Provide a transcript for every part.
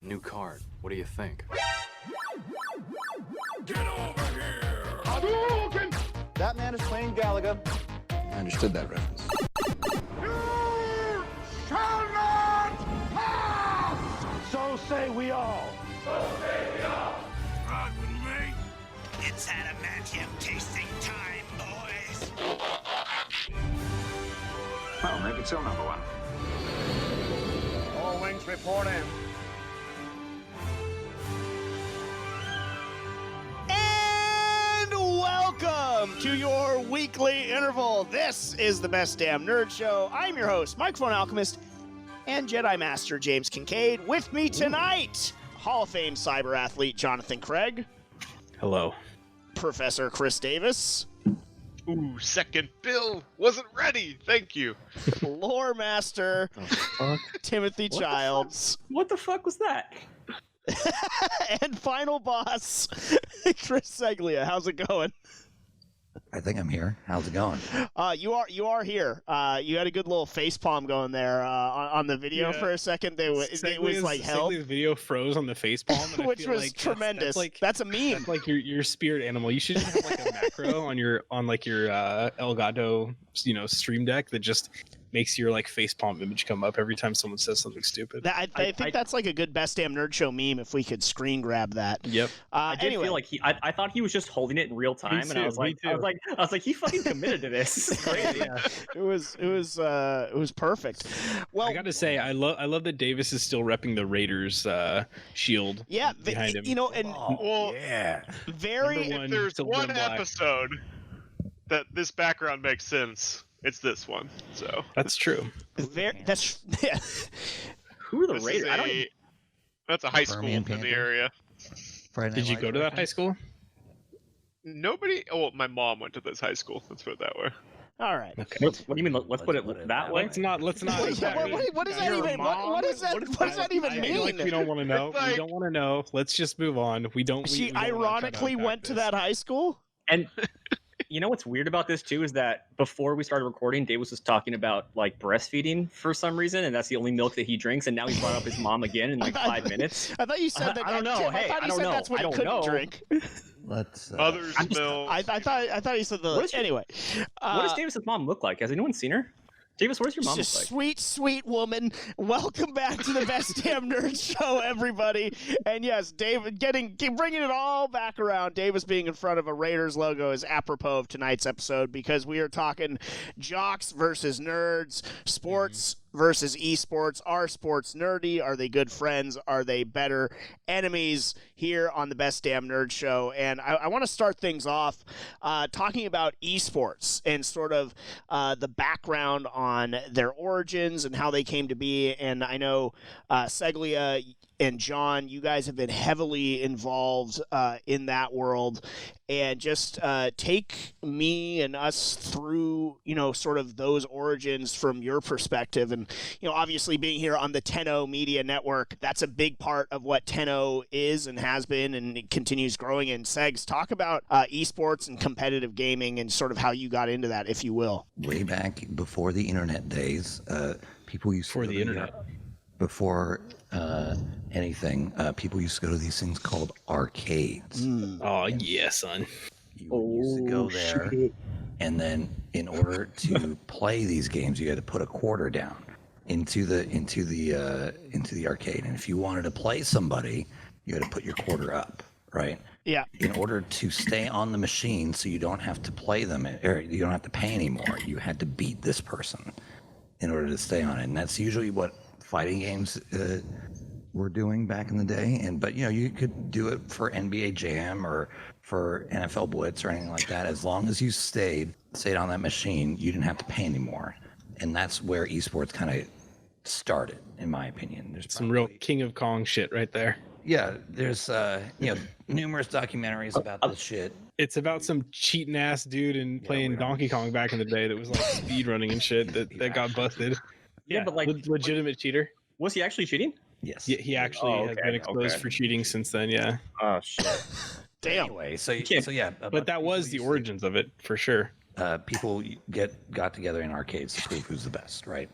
New card. What do you think? Get over here! Hadouken! That man is playing Galaga. I understood that reference. You shall not pass! So say we all. Ride with me? It's adamantium tasting time, boys. Well, make it so, number one. All wings report in. And welcome to your weekly interval. This is the Best Damn Nerd Show. I'm your host, Microphone Alchemist, and Jedi Master James Kincaid. With me tonight, Hall of Fame cyber athlete Jonathan Craig. Hello. Professor Chris Davis. Ooh, second bill wasn't ready. Thank you. Lore Master Timothy Childs. What the fuck was that? And final boss Chris Seglia. How's it going? I think I'm here. How's it going? You are here. You had a good little face palm going there on the video for a second. It was like hell. The video froze on the face palm, and which I feel was like tremendous. That's a meme. That's like your spirit animal. You should just have like a macro on your Elgato, Stream Deck that just makes your like face palm image come up every time someone says something stupid. I think that's like a good Best Damn Nerd Show meme if we could screen grab that. Yep. I did feel like I thought he was just holding it in real time, and I was like, he fucking committed to this. This is crazy. Yeah. It was perfect. Well, I got to say, I love that Davis is still repping the Raiders shield. Yeah, behind him. Very. If there's one episode that this background makes sense, it's this one. So that's true. That's yeah. Who are the Raiders? That's a high school in the area. Did you go to that high school? Nobody. Oh, my mom went to this high school. Let's put it that way. All right. Okay. What do you mean? Let's put it that way. Let's not. What does that even? What does that even mean? Like we don't want to know. We don't want to know. Let's just move on. We don't. She ironically went to that high school. And you know what's weird about this too is that before we started recording, Davis was talking about like breastfeeding for some reason, and that's the only milk that he drinks. And now he brought up his mom again in like 5 minutes. I thought you said that. I don't know. Tim, Hey, I thought you said that's what he couldn't drink. Let's. Mother's milk. I thought you said the. Anyway, what does Davis's mom look like? Has anyone seen her? Davis, what does your mom look like? Sweet, sweet woman. Welcome back to the Best Damn Nerd Show, everybody. And yes, David bringing it all back around. Davis being in front of a Raiders logo is apropos of tonight's episode because we are talking jocks versus nerds, sports versus esports. Are sports nerdy? Are they good friends? Are they better enemies? Here on the Best Damn Nerd Show. And I want to start things off talking about esports and sort of the background on their origins and how they came to be. And I know Seglia and John, you guys have been heavily involved in that world. And just take me and us through, sort of those origins from your perspective. And, obviously being here on the Tenno Media Network, that's a big part of what Tenno is and has been, and it continues growing. And Segs, talk about esports and competitive gaming and sort of how you got into that, if you will. Way back before the internet days, people used before to the internet. Before anything, people used to go to these things called arcades. Oh yeah, son. You used to go there, and then in order to play these games, you had to put a quarter down into the arcade. And if you wanted to play somebody, you had to put your quarter up, right? Yeah. In order to stay on the machine, so you don't have to play them, or you don't have to pay anymore, you had to beat this person in order to stay on it. And that's usually what fighting games were doing back in the day. But you could do it for NBA Jam or for NFL Blitz or anything like that. As long as you stayed on that machine, you didn't have to pay anymore. And that's where esports kind of started, in my opinion. There's some real King of Kong shit right there. Yeah, there's numerous documentaries about this shit. It's about some cheating ass dude and playing Donkey Kong back in the day that was like speed running and shit that got busted. Yeah, but like legitimate cheater. Was he actually cheating? Yes. Yeah, he actually has been exposed for cheating since then. Yeah. Oh shit. Damn. Anyway, so yeah. But that was the origins of it for sure. People got together in arcades to prove who's the best, right?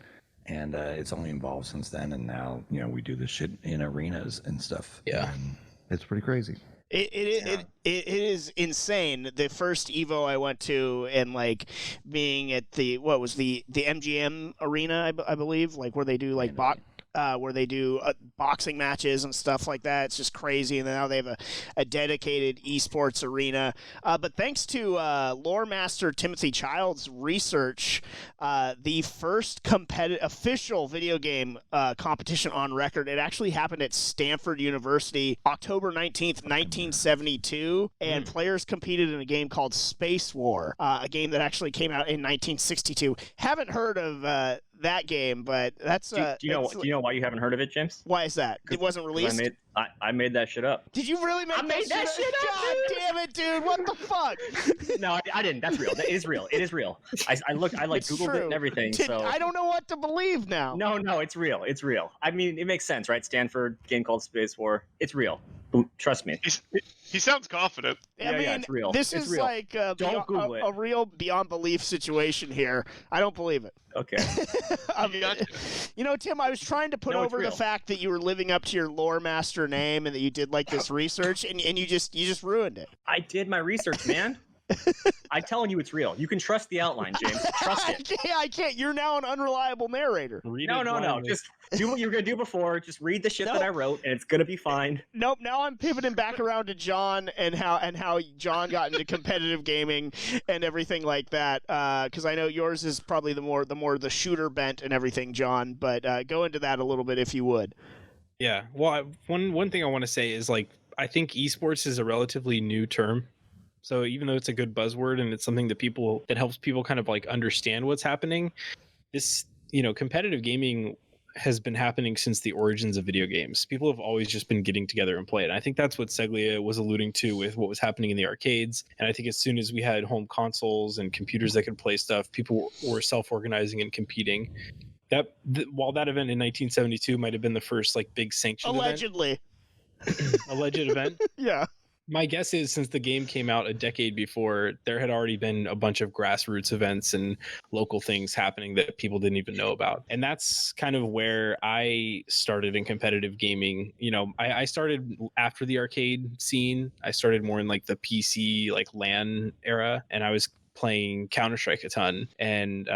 and it's only evolved since then. And now, we do this shit in arenas and stuff. Yeah. And it's pretty crazy. It is insane. The first Evo I went to, and like being at the MGM arena, I believe, like where they do like boxing matches and stuff like that. It's just crazy. And now they have a dedicated esports arena. But thanks to lore master Timothy Child's research, the first official video game competition on record, it actually happened at Stanford University, October 19th, 1972. And players competed in a game called Space War, a game that actually came out in 1962. Haven't heard of that game, but that's do you know why you haven't heard of it, James? Why is that? It wasn't released. I made that shit up. Did you really make that shit up? God damn it, dude! What the fuck? No, I didn't. That's real. That is real. It is real. I Googled it and everything. So I don't know what to believe now. No, it's real. It's real. I mean, it makes sense, right? Stanford game called Space War. It's real. Trust me. He sounds confident. I mean, it's real. This it's is real. like Google it. A real beyond belief situation here. I don't believe it. Okay. Tim, I was trying to put over the fact that you were living up to your lore master name and that you did like this research, and you just ruined it. I did my research, man. I'm telling you, it's real. You can trust the outline, James. Trust it. I can't. You're now an unreliable narrator. No. Just do what you were gonna do before. Just read the shit that I wrote, and it's gonna be fine. Nope. Now I'm pivoting back around to John and how John got into competitive gaming and everything like that. Because I know yours is probably the more the shooter bent and everything, John. But go into that a little bit if you would. Yeah. Well, one thing I want to say is I think esports is a relatively new term. So even though it's a good buzzword and it's something that helps people kind of understand what's happening, this, competitive gaming has been happening since the origins of video games. People have always just been getting together and play it. And I think that's what Seglia was alluding to with what was happening in the arcades. And I think as soon as we had home consoles and computers that could play stuff, people were self-organizing and competing. While that event in 1972 might have been the first big sanctioned alleged event. Yeah. My guess is since the game came out a decade before, there had already been a bunch of grassroots events and local things happening that people didn't even know about. And that's kind of where I started in competitive gaming. I started after the arcade scene. I started more in the PC, LAN era, and I was playing Counter-Strike a ton. And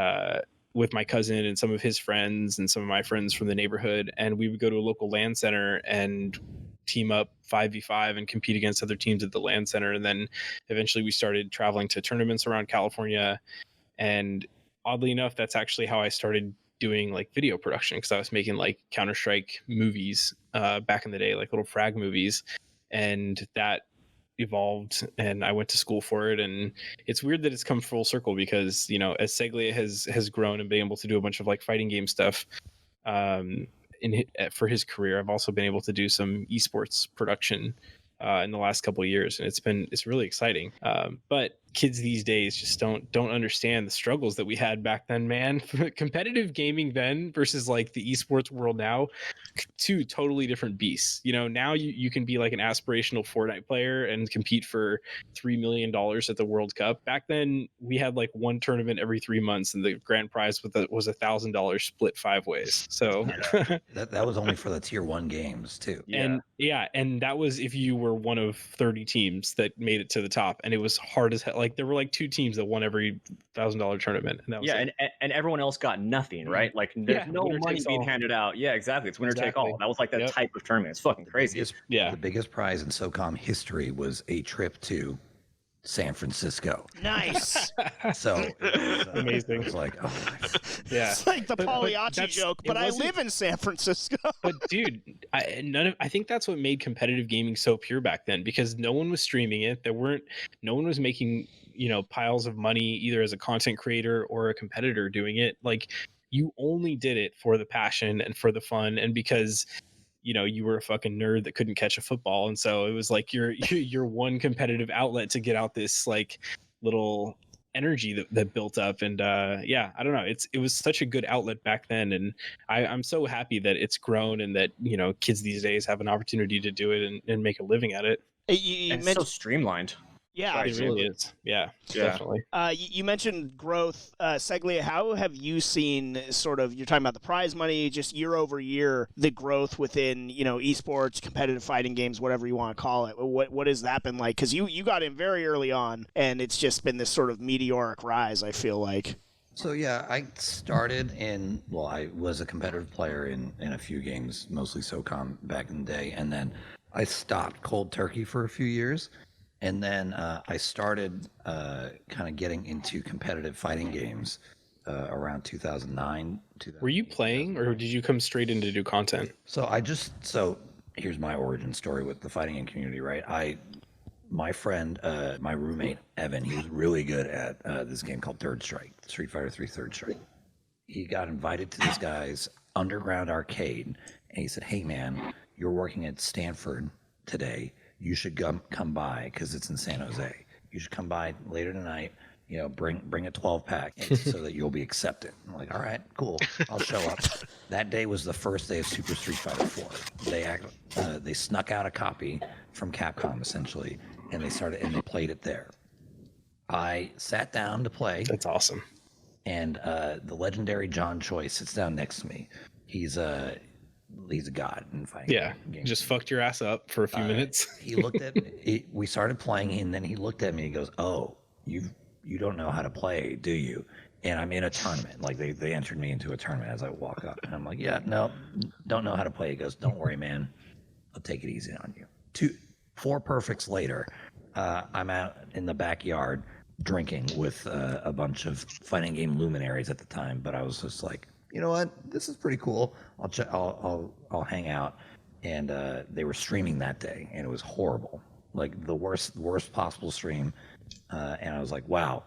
with my cousin and some of his friends and some of my friends from the neighborhood, and we would go to a local LAN center and team up 5v5 and compete against other teams at the LAN center. And then eventually we started traveling to tournaments around California. And oddly enough, that's actually how I started doing video production, because I was making Counter-Strike movies back in the day, little frag movies. And that evolved and I went to school for it. And it's weird that it's come full circle because, as Seglia has grown and been able to do a bunch of fighting game stuff, for his career, I've also been able to do some esports production in the last couple of years, and it's really exciting. But kids these days just don't understand the struggles that we had back then, man. Competitive gaming then versus the esports world now, two totally different beasts. Now you can be an aspirational Fortnite player and compete for $3 million at the World Cup. Back then we had one tournament every 3 months, and the grand prize was $1,000 split 5 ways. So that was only for the tier 1 games too. And that was if you were one of 30 teams that made it to the top, and it was hard as hell. There were 2 teams that won every $1,000 tournament, and that was and everyone else got nothing, right? There's no money being handed out. Yeah, exactly. It's winner take all. That was that type of tournament. It's fucking crazy. The biggest prize in SOCOM history was a trip to San Francisco. Nice. So it was, amazing. It was It's like the Pagliacci joke, but I live in San Francisco. But dude, I think that's what made competitive gaming so pure back then, because no one was streaming it. No one was making piles of money either as a content creator or a competitor doing it. You only did it for the passion and for the fun, and because you were a fucking nerd that couldn't catch a football. And so it was your one competitive outlet to get out this little energy that built up. And I don't know. It was such a good outlet back then. And I'm so happy that it's grown and that, kids these days have an opportunity to do it and make a living at it. It's so streamlined. Yeah, It really is. Yeah, definitely. You mentioned growth. Seglia, how have you seen sort of, you're talking about the prize money, just year over year, the growth within, esports, competitive fighting games, whatever you want to call it. What has that been like? Because you got in very early on, and it's just been this sort of meteoric rise, I feel like. So yeah, I started I was a competitive player in a few games, mostly SOCOM back in the day, and then I stopped cold turkey for a few years. And then I started kind of getting into competitive fighting games around 2009. Were you playing, or did you come straight in to do content? So here's my origin story with the fighting game community, right? My friend, my roommate, Evan, he was really good at this game called Third Strike, Street Fighter 3 Third Strike. He got invited to this guy's underground arcade, and he said, "Hey man, you're working at Stanford today. You should come by because it's in San Jose. You should come by later tonight. Bring a 12-pack so that you'll be accepted." I'm like, all right, cool. I'll show up. That day was the first day of Super Street Fighter 4. They snuck out a copy from Capcom essentially, and they played it there. I sat down to play. That's awesome. And the legendary John Choi sits down next to me. He's a god in fighting. Yeah, games. Just fucked your ass up for a few minutes. He looked at me. We started playing, and then he looked at me. He goes, "Oh, you don't know how to play, do you?" And I'm in a tournament. Like they entered me into a tournament as I walk up, and I'm like, "Yeah, no, don't know how to play." He goes, "Don't worry, man. I'll take it easy on you." 4 perfects later, I'm out in the backyard drinking with a bunch of fighting game luminaries at the time. But I was just like, you know what? This is pretty cool. I'll hang out. And they were streaming that day, and it was horrible, like the worst possible stream. And I was like, wow,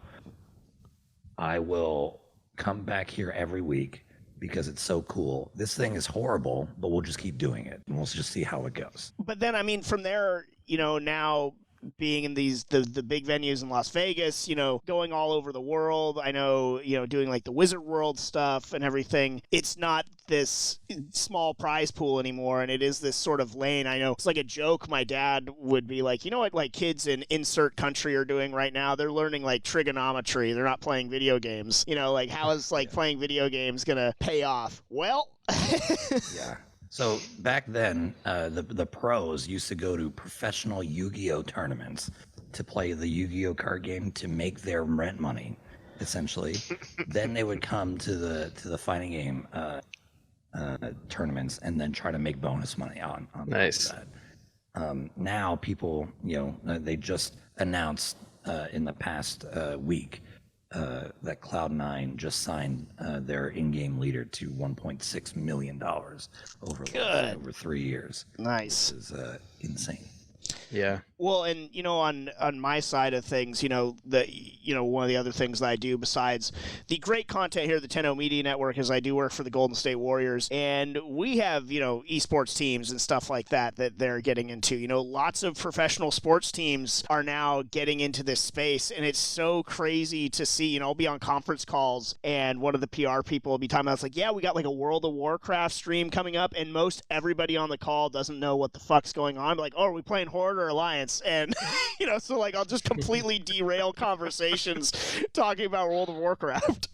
I will come back here every week because it's so cool. This thing is horrible, but we'll just keep doing it, and we'll just see how it goes. But then, I mean, from there, now being in the big venues in Las Vegas, going all over the world. I know, doing like the Wizard World stuff and everything. It's not this small prize pool anymore, and it is this sort of lane. I know it's like a joke. My dad would be like, what like kids in insert country are doing right now? They're learning like trigonometry. They're not playing video games. Like how is like playing video games gonna pay off? Well, yeah. So back then, the pros used to go to professional Yu-Gi-Oh tournaments to play the Yu-Gi-Oh card game to make their rent money, essentially. Then they would come to the fighting game tournaments and then try to make bonus money on nice. That. Now people, they just announced in the past week that Cloud9 just signed their in-game leader to $1.6 million over 3 years. Nice. This is insane. Yeah. Well, and on my side of things, one of the other things that I do besides the great content here at the 10 Media Network is I do work for the Golden State Warriors, and we have esports teams and stuff like that they're getting into. Lots of professional sports teams are now getting into this space, and it's so crazy to see. I'll be on conference calls, and one of the PR people will be talking about, it's like, yeah, we got like a World of Warcraft stream coming up, and most everybody on the call doesn't know what the fuck's going on. Like, oh, are we playing Horde or Alliance? And so like I'll just completely derail conversations talking about World of Warcraft.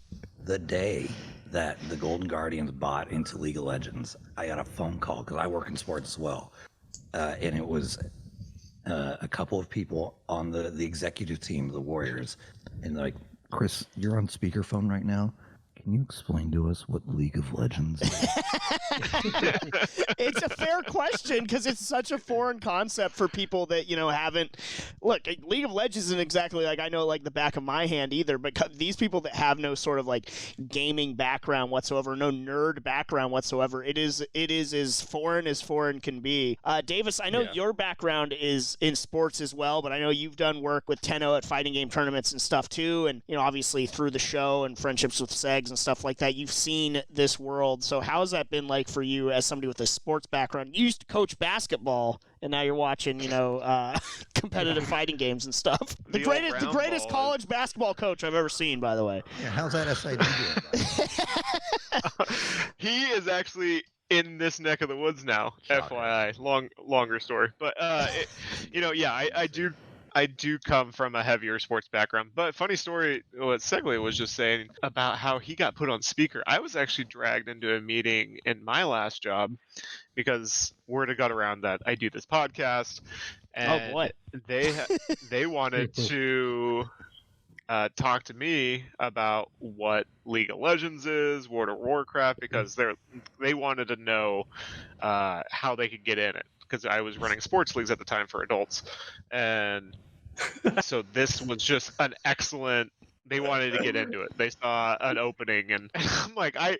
The day that the Golden Guardians bought into League of Legends, I got a phone call because I work in sports as well, and it was a couple of people on the executive team of the Warriors, and they're like, "Chris, you're on speakerphone right now. Can you explain to us what League of Legends is?" It's a fair question because it's such a foreign concept for people that, haven't. Look, League of Legends isn't exactly like I know like the back of my hand either, but these people that have no sort of like gaming background whatsoever, no nerd background whatsoever, it is as foreign can be. Davis, I know your background is in sports as well, but I know you've done work with Tenno at fighting game tournaments and stuff too, and obviously through the show and friendships with Segs and stuff like that, you've seen this world. So how has that been like for you as somebody with a sports background? You used to coach basketball, and now you're watching, competitive fighting games and stuff. The greatest college basketball coach I've ever seen, by the way. Yeah, how's that SID doing? He is actually in this neck of the woods now. FYI, longer story, but I I do come from a heavier sports background, but funny story, what Segley was just saying about how he got put on speaker. I was actually dragged into a meeting in my last job because word had got around that I do this podcast, and Oh boy. they wanted to talk to me about what League of Legends is, World of Warcraft, because they wanted to know how they could get in it, because I was running sports leagues at the time for adults, and so this was just an excellent. They wanted to get into it. They saw an opening, and I'm like, I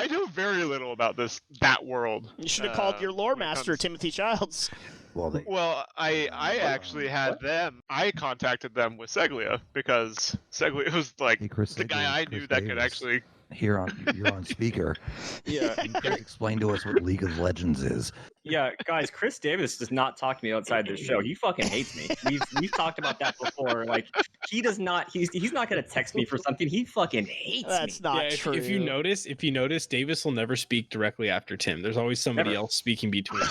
know very little about that world. You should have called your lore master, Timothy Childs. Well, I actually had them. I contacted them with Seglia because Seglia was like the guy I knew that could actually. You're on speaker. Yeah. Chris, explain to us what League of Legends is. Yeah, guys, Chris Davis does not talk to me outside this show. He fucking hates me. We've talked about that before. Like, he does not. He's not gonna text me for something. He fucking hates me. That's not true. If you notice, Davis will never speak directly after Tim. There's always somebody else speaking between.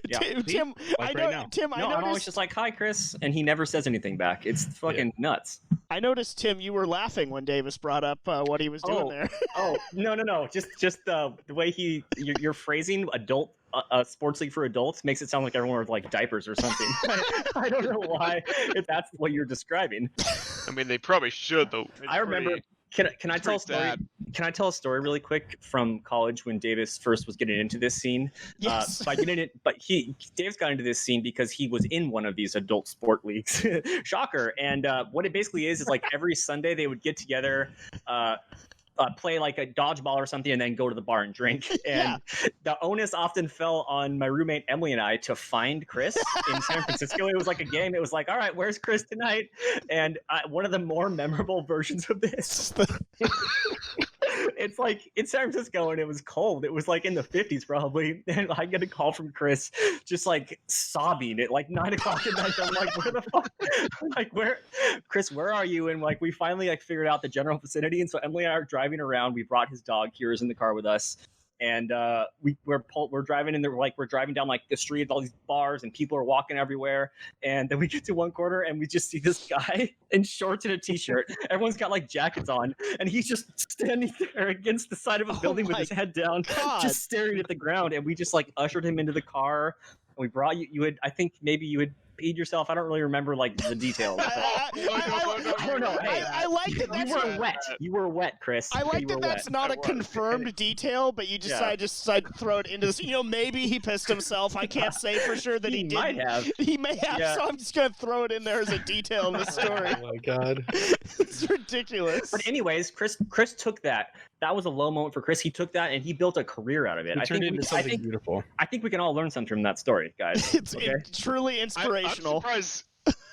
Yeah. Tim, Like I know. right now. Tim, I No, I'm always noticed. just like, "Hi, Chris," and he never says anything back. It's fucking nuts. I noticed, Tim, you were laughing when Davis brought up what he was doing there. Oh, no. Just the way your phrasing, adult sports league for adults, makes it sound like everyone with like diapers or something. I don't know why if that's what you're describing. I mean, they probably should though. I remember. Can I tell a story? sad. Can I tell a story really quick from college when Davis first was getting into this scene? Yes. Davis got into this scene because he was in one of these adult sport leagues. Shocker. And what it basically is like every Sunday they would get together, play like a dodgeball or something, and then go to the bar and drink. And the onus often fell on my roommate Emily and I to find Chris in San Francisco. It was like a game. It was like, all right, where's Chris tonight? And one of the more memorable versions of this. It's like in San Francisco and it was cold. It was like in the 50s probably. And I get a call from Chris just like sobbing at like 9 o'clock at night. I'm like, where the fuck? I'm like, Chris, where are you? And like we finally like figured out the general vicinity. And so Emily and I are driving around. We brought his dog. Kira's in the car with us. And we're driving in there, like we're driving down like the street with all these bars and people are walking everywhere. And then we get to one corner and we just see this guy in shorts and a t-shirt. Everyone's got like jackets on, and he's just standing there against the side of a building with his head down, just staring at the ground. And we just like ushered him into the car. And we brought I think maybe you had peed yourself. I don't really remember like the details. I don't know. Hey, I like that. You were wet. You were wet, Chris. I like that that's not a confirmed detail, but you decide to throw it into this. Maybe he pissed himself. I can't say for sure that he didn't. Might have. He may have, so I'm just going to throw it in there as a detail in the story. Oh my god. It's ridiculous. But anyways, Chris took that. That was a low moment for Chris. He took that and he built a career out of it. I think beautiful. I think we can all learn something from that story, guys. It's truly inspirational.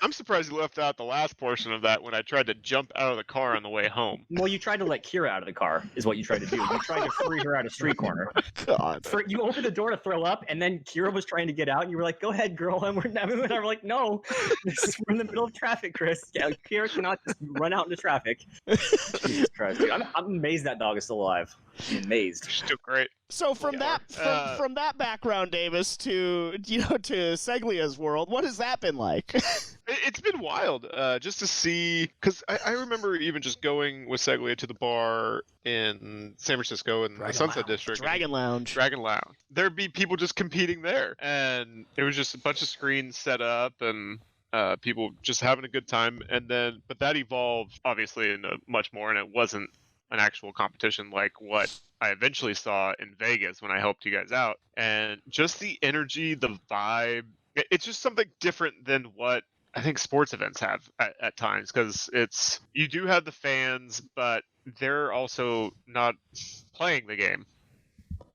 I'm surprised you left out the last portion of that when I tried to jump out of the car on the way home. Well, you tried to let Kira out of the car, is what you tried to do. You tried to free her out of street corner. God. You opened the door to throw up, and then Kira was trying to get out, and you were like, "Go ahead, girl." And we're like, "No, we're in the middle of traffic, Chris. Yeah, Kira cannot just run out into traffic." Jesus Christ, dude. I'm amazed that dog is still alive. I'm amazed. They're still great. So from that background, Davis, to Seglia's world, what has that been like? It's been wild, just to see, because I remember even just going with Seglia to the bar in San Francisco in the Sunset District. Dragon Lounge. There'd be people just competing there, and it was just a bunch of screens set up and people just having a good time. But that evolved obviously into much more, and it wasn't an actual competition like what I eventually saw in Vegas when I helped you guys out. And just the energy, the vibe, it's just something different than what I think sports events have at times, because you do have the fans, but they're also not playing the game.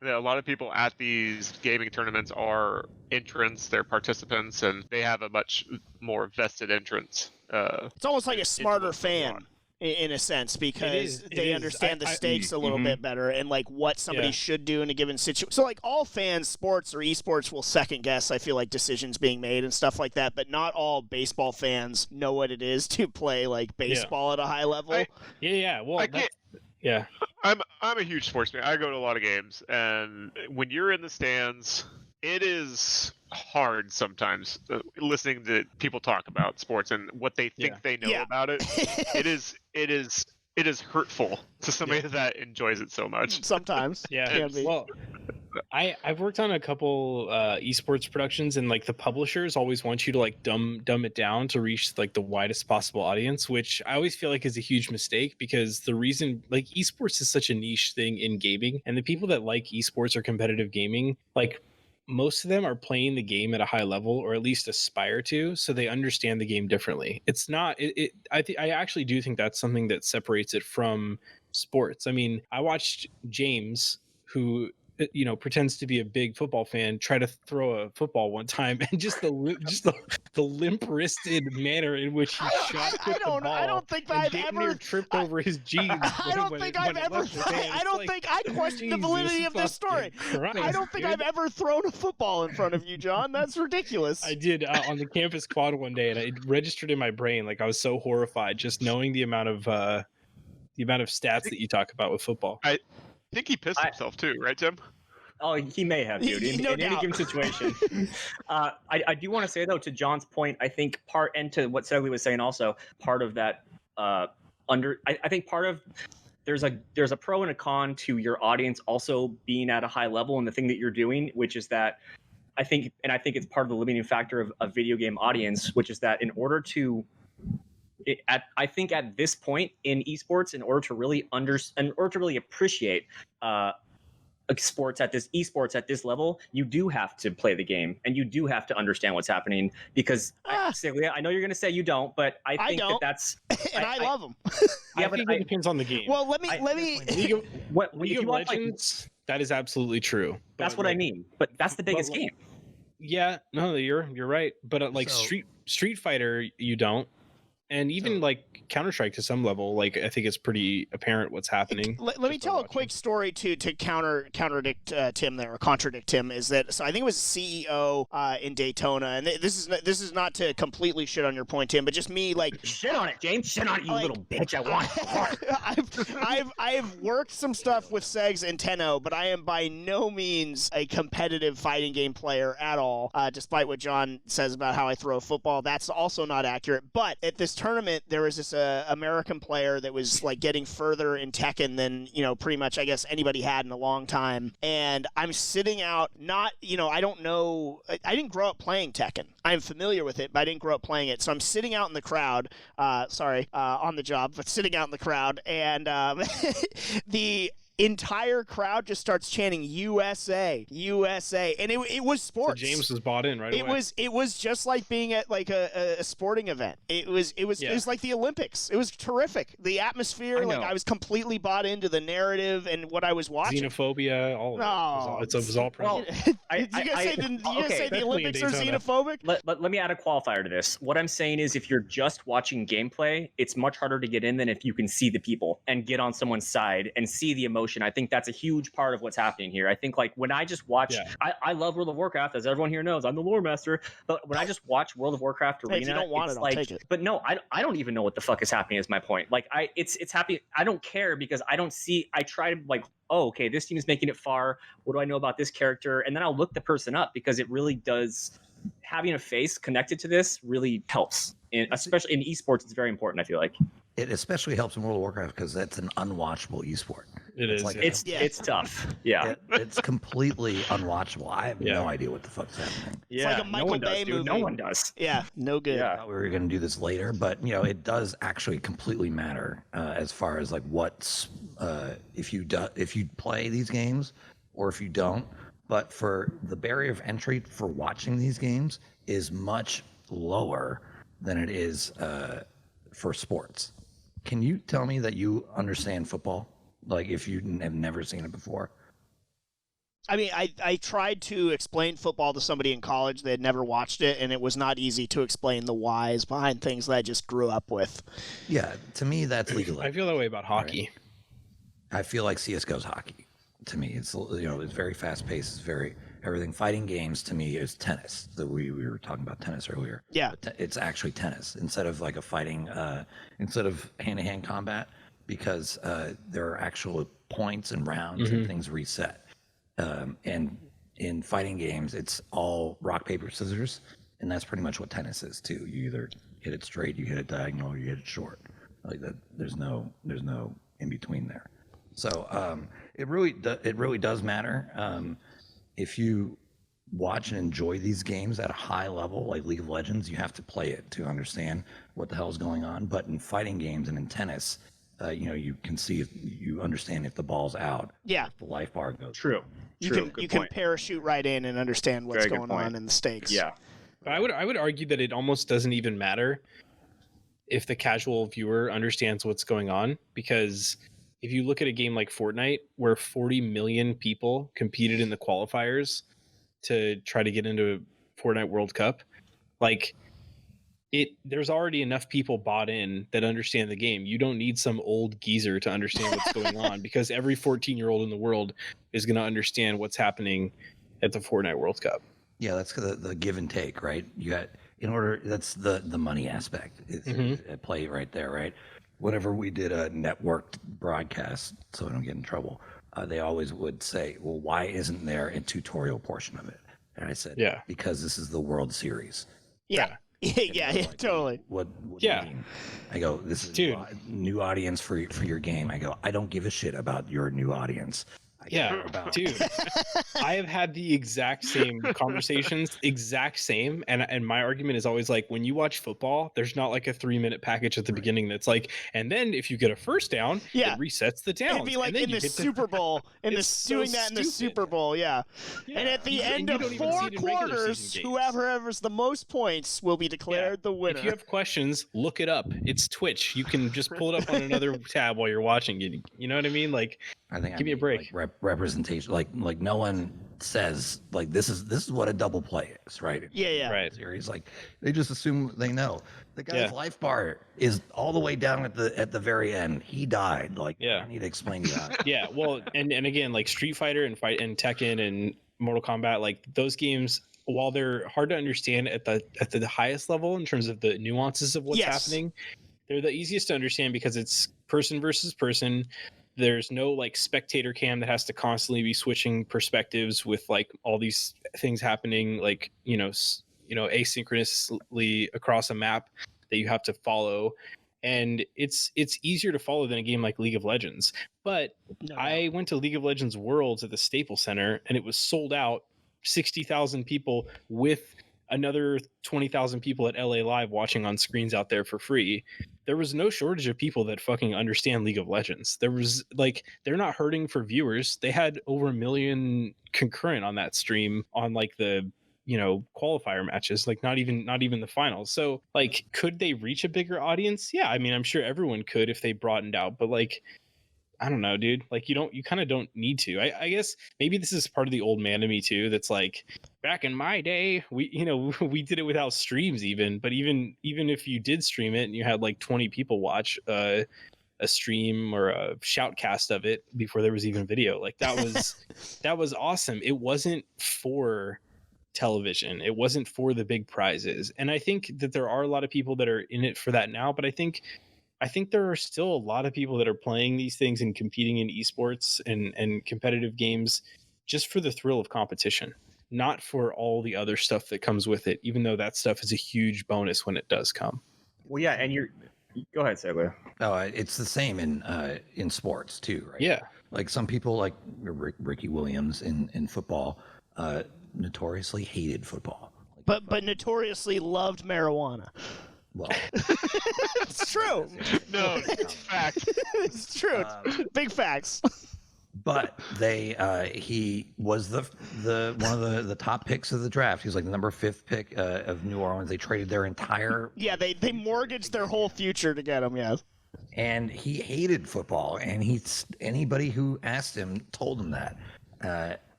A lot of people at these gaming tournaments are entrants, they're participants, and they have a much more vested entrance. It's almost like a smarter fan. In a sense, because they understand the stakes a little bit better and like what somebody should do in a given situation. So like all fans, sports or esports will second guess, I feel like, decisions being made and stuff like that, but not all baseball fans know what it is to play like baseball at a high level. I'm a huge sports fan. I go to a lot of games, and when you're in the stands it is hard sometimes listening to people talk about sports and what they think they know about it. It is hurtful to somebody that enjoys it so much. Sometimes. Yeah. Well, I've worked on a couple esports productions, and like the publishers always want you to like dumb it down to reach like the widest possible audience, which I always feel like is a huge mistake, because the reason like esports is such a niche thing in gaming, and the people that like esports or competitive gaming, like most of them are playing the game at a high level, or at least aspire to, so they understand the game differently. It's not I actually do think that's something that separates it from sports. I mean, I watched James, who pretends to be a big football fan, try to throw a football one time, and just the limp-wristed manner in which he shot the ball. I don't think I've ever tripped over his jeans. I don't think I questioned the validity of this story. I don't think I've ever thrown a football in front of you, John. That's ridiculous. I did on the campus quad one day, and it registered in my brain. Like, I was so horrified just knowing the amount of stats that you talk about with football. I think he pissed himself too, right, Tim? Oh, he may have, dude. In any given situation. I do want to say though, to John's point, I think and to what Segley was saying also, part of that I think part of there's a pro and a con to your audience also being at a high level in the thing that you're doing, which is that I think it's part of the limiting factor of a video game audience, which is that in order to I think at this point in esports, in order to really appreciate esports at this level, you do have to play the game, and you do have to understand what's happening. Because I know you're going to say you don't, but I think that's and I love them. I think it depends on the game. Well, let me. League of Legends, that is absolutely true. That's what I mean. But that's the biggest game. Yeah, no, you're right. But like Street Fighter, you don't. And even like Counter-Strike to some level, like I think it's pretty apparent what's happening. Let me tell a quick story to contradict Tim there, or contradict Tim. Is that so? I think it was CEO in Daytona, and this is not to completely shit on your point, Tim, but just me like shit on it, James. Shit on it, you little bitch. I want. I've worked some stuff with Segs and Tenno, but I am by no means a competitive fighting game player at all. Despite what John says about how I throw a football, that's also not accurate. But at this tournament, there was this American player that was like getting further in Tekken than pretty much I guess anybody had in a long time. And I'm sitting out, I don't know, I didn't grow up playing Tekken. I'm familiar with it, but I didn't grow up playing it. So I'm sitting out in the crowd, on the job, but sitting out in the crowd, and the entire crowd just starts chanting USA, USA, and it was sports. So James was bought in right away. It was just like being at like a sporting event. It was like the Olympics. It was terrific. The atmosphere, I was completely bought into the narrative and what I was watching. Xenophobia, all of it. It was all present. Did you guys say the Olympics are xenophobic? Let me add a qualifier to this. What I'm saying is, if you're just watching gameplay, it's much harder to get in than if you can see the people and get on someone's side and see the emotion. I think that's a huge part of what's happening here. I think like when I just watch, I love World of Warcraft, as everyone here knows. I'm the lore master. But when I just watch World of Warcraft Arena, if you don't want it's it, like, I'll take it. But no, I don't even know what the fuck is happening. Is my point. Like it's happy. I don't care because I don't see. I try to like, oh, okay, this team is making it far. What do I know about this character? And then I'll look the person up, because it really does. Having a face connected to this really helps. Especially in esports, it's very important, I feel like. It especially helps in World of Warcraft because that's an unwatchable esport. It is. Like it's tough. Yeah. It's completely unwatchable. I have no idea what the fuck's happening. Yeah. It's like a Michael Bay movie. No one does. Yeah. No good. I thought we were going to do this later, but it does actually completely matter as far as like what's if you play these games or if you don't. But for the barrier of entry for watching these games is much lower than it is for sports. Can you tell me that you understand football? Like if you have never seen it before? I mean, I tried to explain football to somebody in college that had never watched it, and it was not easy to explain the whys behind things that I just grew up with. Yeah, to me, that's legal. I feel that way about hockey. Right? I feel like CSGO's hockey. To me, it's it's very fast paced. It's very everything. Fighting games to me is tennis. We were talking about tennis earlier. Yeah, it's actually tennis instead of like a fighting, instead of hand-to-hand combat, because there are actual points and rounds and things reset. And in fighting games, it's all rock, paper, scissors, and that's pretty much what tennis is too. You either hit it straight, you hit it diagonal, or you hit it short. Like that, there's no in between there. So it really does matter. If you watch and enjoy these games at a high level, like League of Legends, you have to play it to understand what the hell is going on. But in fighting games and in tennis, you can see if you understand if the ball's out. Yeah. If the life bar goes. True. You can parachute right in and understand what's going on and the stakes. Yeah. I would argue that it almost doesn't even matter if the casual viewer understands what's going on, because if you look at a game like Fortnite, where 40 million people competed in the qualifiers to try to get into Fortnite World Cup, like there's already enough people bought in that understand the game. You don't need some old geezer to understand what's going on, because every 14-year-old in the world is going to understand what's happening at the Fortnite World Cup. Yeah, that's the give and take, right? You got that's the money aspect is at play right there, right? Whenever we did a networked broadcast, so I don't get in trouble, they always would say, well, why isn't there a tutorial portion of it? And I said, yeah, because this is the World Series. Yeah. Yeah, totally. What do you mean? I go, this is a new audience for your game. I go, I don't give a shit about your new audience. Dude, I have had the exact same conversations, and my argument is always like, when you watch football, there's not like a 3-minute package at the beginning that's like, and then if you get a first down, it resets the down. It'd be like in the Super Bowl, doing that in the Super Bowl, yeah. And at the end of 4 quarters, whoever has the most points will be declared the winner. If you have questions, look it up. It's Twitch. You can just pull it up on another tab while you're watching it. You know what I mean? Like, give me a break. Like representation, like no one says like this is what a double play is, right? Yeah. Right. Series, like they just assume they know. The guy's life bar is all the way down at the very end. He died. Like, I need to explain that. Yeah. Well, and again, like Street Fighter and Tekken and Mortal Kombat, like those games, while they're hard to understand at the highest level in terms of the nuances of what's happening, they're the easiest to understand because it's person versus person. There's no like spectator cam that has to constantly be switching perspectives with like all these things happening, like, asynchronously across a map that you have to follow. And it's easier to follow than a game like League of Legends. But I went to League of Legends Worlds at the Staples Center and it was sold out, 60,000 people with another 20,000 people at LA Live watching on screens out there for free. There was no shortage of people that fucking understand League of Legends. There was like, they're not hurting for viewers. They had over 1 million concurrent on that stream on like the, qualifier matches, like not even the finals. So like, could they reach a bigger audience? Yeah. I mean, I'm sure everyone could if they broadened out, but like, I don't know, dude. Like you kind of don't need to. I guess maybe this is part of the old man to me too. That's like, back in my day, we did it without streams even. But even if you did stream it and you had like 20 people watch a stream or a shoutcast of it before there was even video, like that was awesome. It wasn't for television. It wasn't for the big prizes. And I think that there are a lot of people that are in it for that now. But I think there are still a lot of people that are playing these things and competing in esports and competitive games just for the thrill of competition, not for all the other stuff that comes with it, even though that stuff is a huge bonus when it does come. Well, yeah, and go ahead, Segway. Oh, it's the same in sports too, right? Yeah. Like some people like Ricky Williams in football notoriously hated football. But notoriously loved marijuana. Well, it's true. No, it's fact. It's true. Big facts. But he was the one of the top picks of the draft. He was like the number 5th pick of New Orleans. They traded their entire they mortgaged their whole future to get him. Yes. And he hated football, and anybody who asked him told him that.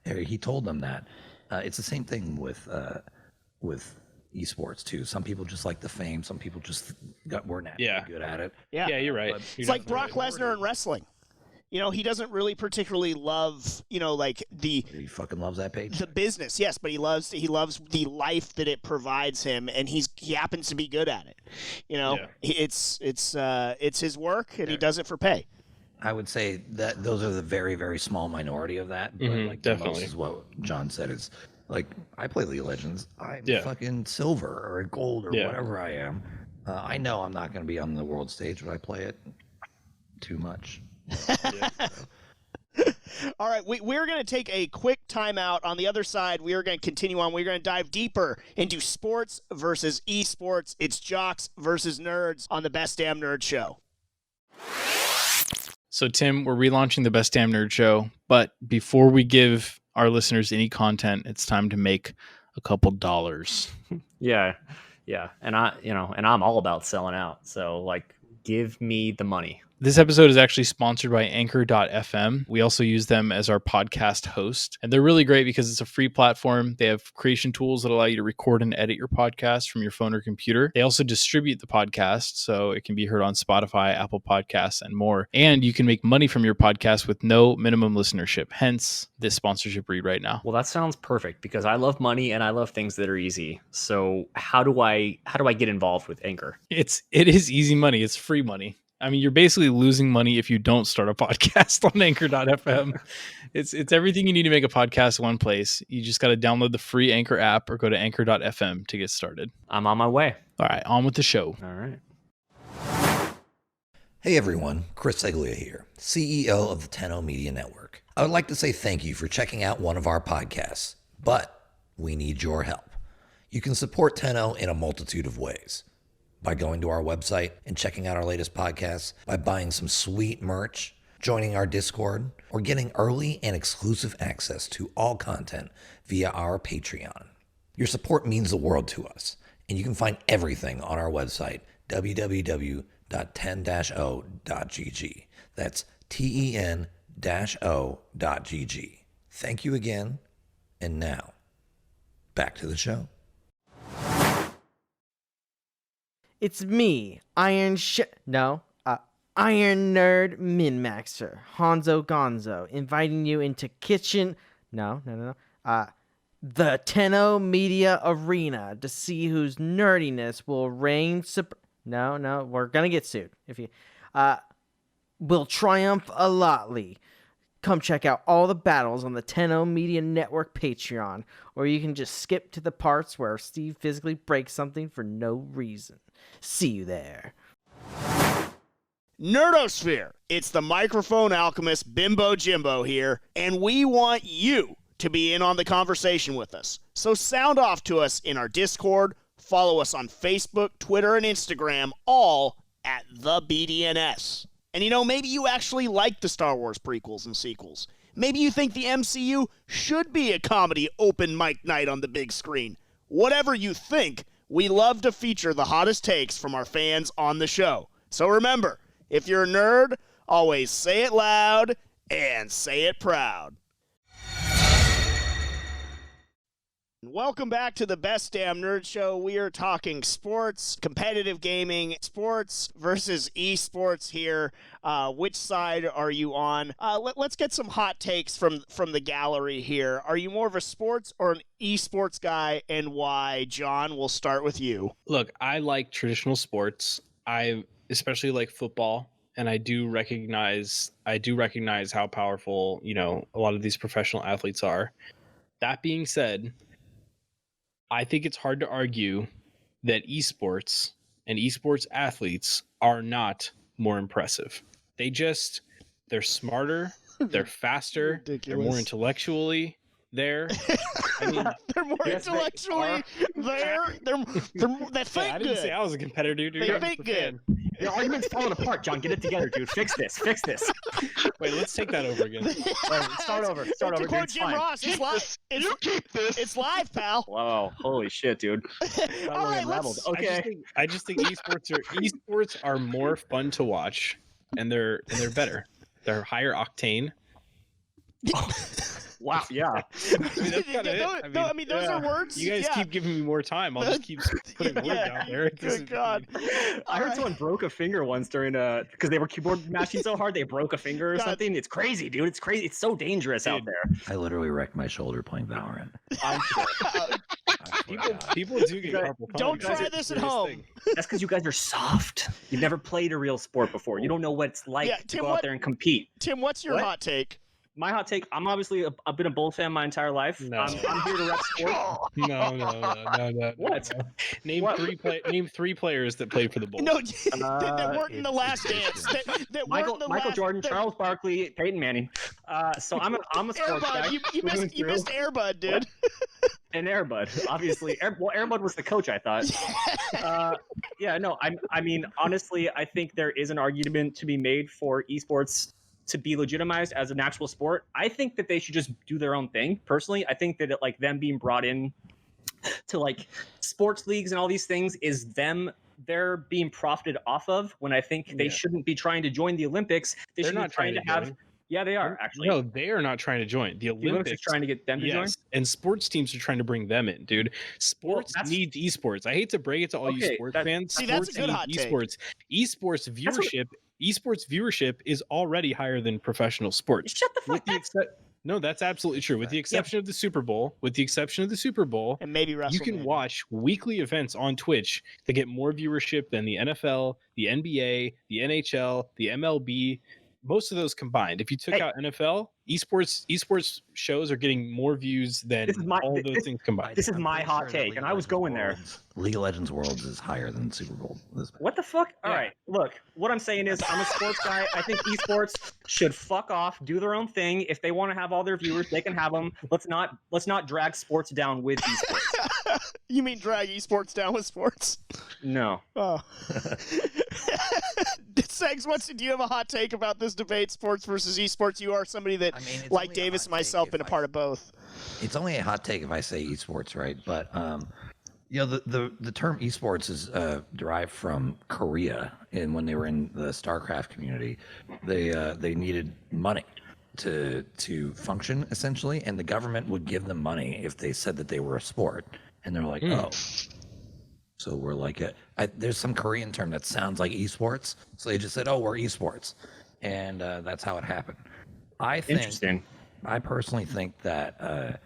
He told them that. It's the same thing with esports too. Some people just like the fame. Some people just were naturally good at it. Yeah, you're right. It's like Brock Lesnar in wrestling. He doesn't really particularly love, like he fucking loves that page. The business, yes, but he loves the life that it provides him, and he happens to be good at it. It's his work, and he does it for pay. I would say that those are the very, very small minority of that. But like definitely. most is what John said. It's like I play League of Legends. I'm Yeah. fucking silver or gold or Yeah. whatever I am. I know I'm not going to be on the world stage, but I play it too much. All right, we're going to take a quick timeout. On the other side, we are going to continue on. We're going to dive deeper into sports versus esports. It's jocks versus nerds on the Best Damn Nerd Show. So, Tim, we're relaunching the Best Damn Nerd Show, but before we give our listeners any content, it's time to make a couple dollars. Yeah, and I'm all about selling out. So like, give me the money. This episode is actually sponsored by Anchor.fm. We also use them as our podcast host, and they're really great because it's a free platform. They have creation tools that allow you to record and edit your podcast from your phone or computer. They also distribute the podcast, so it can be heard on Spotify, Apple Podcasts, and more. And you can make money from your podcast with no minimum listenership, hence this sponsorship read right now. Well, that sounds perfect because I love money and I love things that are easy. So how do I get involved with Anchor? It is easy money. It's free money. I mean, you're basically losing money if you don't start a podcast on Anchor.fm. It's everything you need to make a podcast one place. You just got to download the free Anchor app or go to Anchor.fm to get started. I'm on my way. All right, on with the show. All right. Hey everyone, Chris Seglia here, CEO of the Tenno Media Network. I would like to say thank you for checking out one of our podcasts, but we need your help. You can support Tenno in a multitude of ways. By going to our website and checking out our latest podcasts, by buying some sweet merch, joining our Discord, or getting early and exclusive access to all content via our Patreon. Your support means the world to us, and you can find everything on our website, www.10-o.gg. That's ten-o.gg. Thank you again, and now, back to the show. It's me, Iron Nerd Min-Maxer, Hanzo Gonzo, inviting you into the Tenno Media Arena to see whose nerdiness will reign No, we're gonna get sued. Will triumph a lotly. Come check out all the battles on the Tenno Media Network Patreon, or you can just skip to the parts where Steve physically breaks something for no reason. See you there. Nerdosphere, it's the microphone alchemist Bimbo Jimbo here, and we want you to be in on the conversation with us. So sound off to us in our Discord, follow us on Facebook, Twitter, and Instagram, all at the BDNS. And maybe you actually like the Star Wars prequels and sequels. Maybe you think the MCU should be a comedy open mic night on the big screen. Whatever you think, we love to feature the hottest takes from our fans on the show. So remember, if you're a nerd, always say it loud and say it proud. Welcome back to the Best Damn Nerd Show. We are talking sports, competitive gaming, sports versus esports here. Which side are you on? Let's get some hot takes from the gallery here. Are you more of a sports or an esports guy, and why? John, we'll start with you. Look, I like traditional sports. I especially like football, and I do recognize how powerful, a lot of these professional athletes are. That being said, I think it's hard to argue that esports and esports athletes are not more impressive. They're smarter, they're faster, they're more intellectually there. I mean, they're more intellectually there. They think I didn't good. say I was a competitor, dude. They think good. Your argument's falling apart, John. Get it together, dude. Fix this. Wait, let's take that over again. Start over. To quote Jim Ross, it's live. You keep this. It's live, pal. Wow, holy shit, dude. All right, let's. Okay. I just think esports are more fun to watch, and they're better. They're higher octane. Wow, yeah. I mean, those are words. You guys keep giving me more time. I'll just keep putting words out there. Good God. I heard someone broke a finger once during because they were keyboard mashing so hard they broke a finger or something. It's crazy, dude. It's crazy. It's so dangerous out there. I literally wrecked my shoulder playing Valorant. I'm sure. People do get carpal tunnel. Don't try this at home. That's because you guys are soft. You've never played a real sport before. You don't know what it's like to go out there and compete. Tim, what's your hot take? My hot take, I'm obviously I've been a Bulls fan my entire life. No. I'm here to rep sport. No. What? Name three players that played for the Bulls. No, that weren't in the Last Dance. Michael Jordan, Charles Barkley, Peyton Manning. So I'm a sports guy. You missed Air Bud, dude. And Air Bud, obviously. Air Bud was the coach, I thought. I mean, honestly, I think there is an argument to be made for esports to be legitimized as an actual sport. I think that they should just do their own thing. Personally, I think that them being brought in to like sports leagues and all these things is they're being profited off of, when I think they shouldn't be trying to join the Olympics. They're should not be trying to have join. Yeah, they are actually. No, they are not trying to join. The Olympics is trying to get them to join. And sports teams are trying to bring them in, dude. Sports needs esports. I hate to break it to all you sports fans. See, that's a good hot take. Esports viewership is already higher than professional sports. Shut the fuck up. No, that's absolutely true. With the exception of the Super Bowl, and maybe WrestleMania, you can watch weekly events on Twitch that get more viewership than the NFL, the NBA, the NHL, the MLB. Most of those combined. If you took out NFL, esports shows are getting more views than all those things combined. This is my hot take, and I was going there. League of Legends Worlds is higher than Super Bowl. What the fuck? All right, look, what I'm saying is I'm a sports guy. I think esports should fuck off, do their own thing. If they want to have all their viewers, they can have them. Let's not drag sports down with esports. You mean drag esports down with sports? No. Oh. Segs, do you have a hot take about this debate, sports versus esports? You are somebody that, like Davis and myself, been a part of both. It's only a hot take if I say esports, right? But the term esports is derived from Korea, and when they were in the StarCraft community, they needed money to function essentially, and the government would give them money if they said that they were a sport, and they're like, oh. So we're like, there's some Korean term that sounds like esports. So they just said, oh, we're esports. And that's how it happened. I personally think that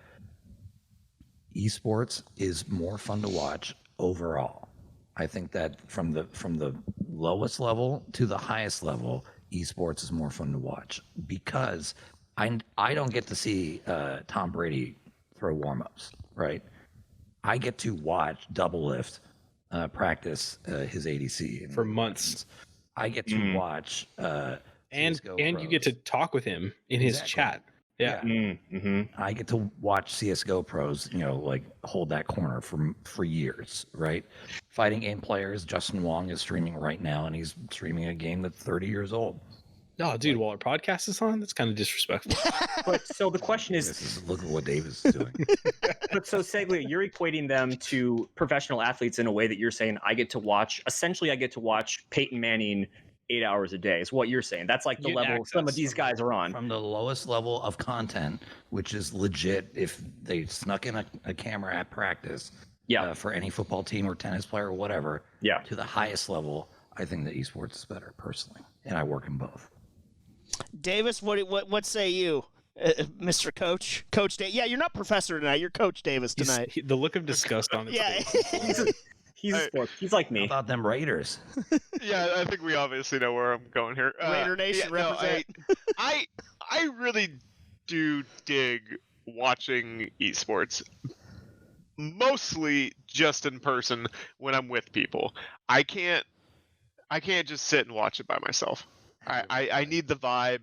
esports is more fun to watch overall. I think that from the lowest level to the highest level, esports is more fun to watch, because I don't get to see Tom Brady throw warm-ups, right? I get to watch Double Lift practice his ADC for months. I get to watch and you get to talk with him in his chat. Yeah. I get to watch CS:GO pros, like hold that corner for years, right? Fighting game players. Justin Wong is streaming right now, and he's streaming a game that's 30 years old. Oh, dude, while our podcast is on, that's kind of disrespectful. But so the question is, look at what Davis is doing. But so Segway, you're equating them to professional athletes in a way that you're saying I get to watch Peyton Manning 8 hours a day is what you're saying. That's like the level some of these guys are on. From the lowest level of content, which is legit if they snuck in a camera at practice, for any football team or tennis player or whatever, to the highest level, I think that esports is better personally, and I work in both. Davis, what say you, Mr. Coach? Coach Davis. Yeah, you're not Professor tonight. You're Coach Davis tonight. The look of disgust on his face. He's a sports. He's like me. How about them Raiders? Yeah, I think we obviously know where I'm going here. Raider Nation represent. I really do dig watching esports. Mostly just in person when I'm with people. I can't just sit and watch it by myself. I need the vibe.